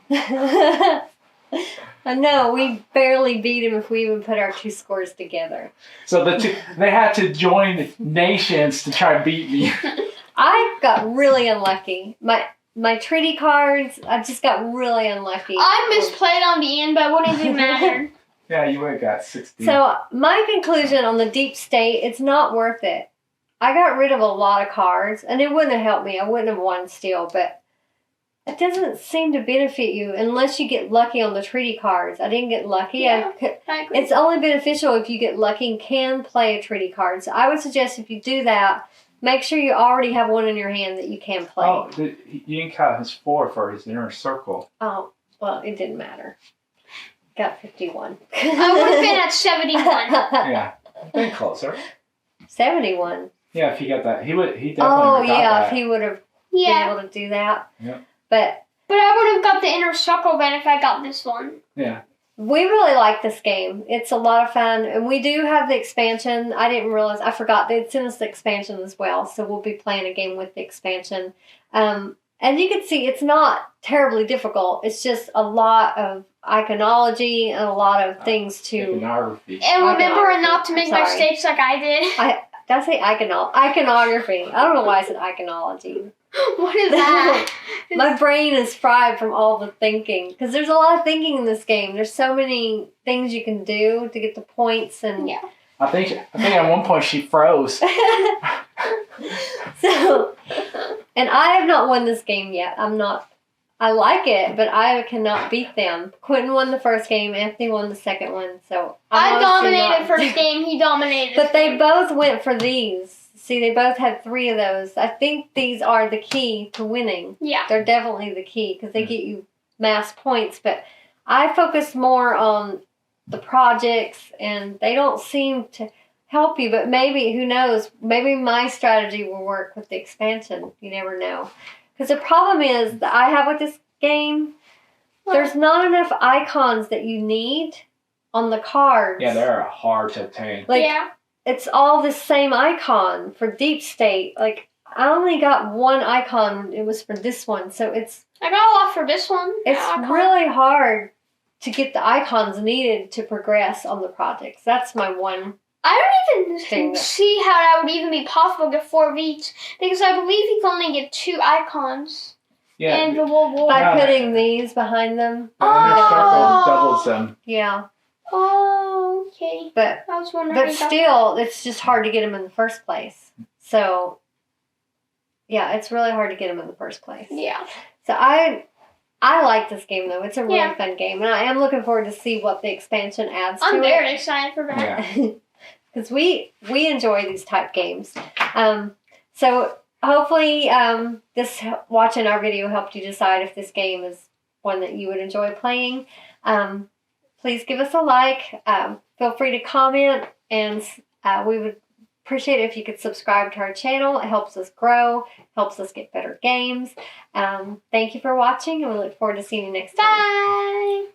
I know, we barely beat him if we even put our 2 scores together. So they had to join nations to try to beat me. I got really unlucky. My treaty cards, I just got really unlucky. I misplayed on the end, but it wouldn't even matter. Yeah, you would have got 60. So my conclusion on the deep state, it's not worth it. I got rid of a lot of cards, and it wouldn't have helped me. I wouldn't have won still, but it doesn't seem to benefit you unless you get lucky on the treaty cards. I didn't get lucky. Yeah, I agree. It's only beneficial if you get lucky and can play a treaty card. So I would suggest if you do that, make sure you already have one in your hand that you can play. Oh, you didn't count his 4 for his inner circle. Oh, well, it didn't matter. Got 51. I would have been at 71. Yeah, been closer. 71. Yeah, if he got that, he definitely Oh, would have got yeah, that. if he would have Yeah, been able to do that. Yeah. But but I would have got the inner circle then if I got this one. Yeah. we really like this game. It's a lot of fun. And we do have the expansion. I didn't realize, I forgot they'd sent us the expansion as well. So we'll be playing a game with the expansion. And you can see it's not terribly difficult. It's just a lot of iconology and a lot of things to... Iconography. And remember not to make Sorry. mistakes like I did. Did I say iconography? I don't know why I said iconology. What is that? My brain is fried from all the thinking. Because there's a lot of thinking in this game. There's so many things you can do to get the points. And Yeah. I think at one point she froze. So, and I have not won this game yet. I like it, but I cannot beat them. Quentin won the first game. Anthony won the second one. So I I'm obviously dominated not- first game. He dominated. But they both went for these. See, they both had 3 of those. I think these are the key to winning. Yeah. They're definitely the key because they get you mass points. But I focus more on the projects, and they don't seem to help you. But maybe, who knows, maybe my strategy will work with the expansion. You never know. Because the problem is that I have with this game, there's not enough icons that you need on the cards. Yeah, they're hard to obtain. Like, yeah. it's all the same icon for Deep State. Like, I only got one icon. It was for this one, so it's I got a lot for this one. it's really hard to get the icons needed to progress on the projects. That's my one. I don't even see how that would even be possible to get 4 of each, because I believe you can only get 2 icons Yeah. in the World War. By putting these behind them. The circle doubles them. Yeah, Oh, okay. but I was wondering. still, it's just hard to get them in the first place. So, yeah, it's really hard to get them in the first place. Yeah. So I like this game though. It's a really Yeah. fun game, and I am looking forward to see what the expansion adds to I'm it. very excited for that. Yeah. Because we enjoy these type games. So hopefully this watching our video helped you decide if this game is one that you would enjoy playing. Please give us a like. Feel free to comment, and we would appreciate it if you could subscribe to our channel. It helps us grow, helps us get better games. Thank you for watching, and we look forward to seeing you next time. Bye.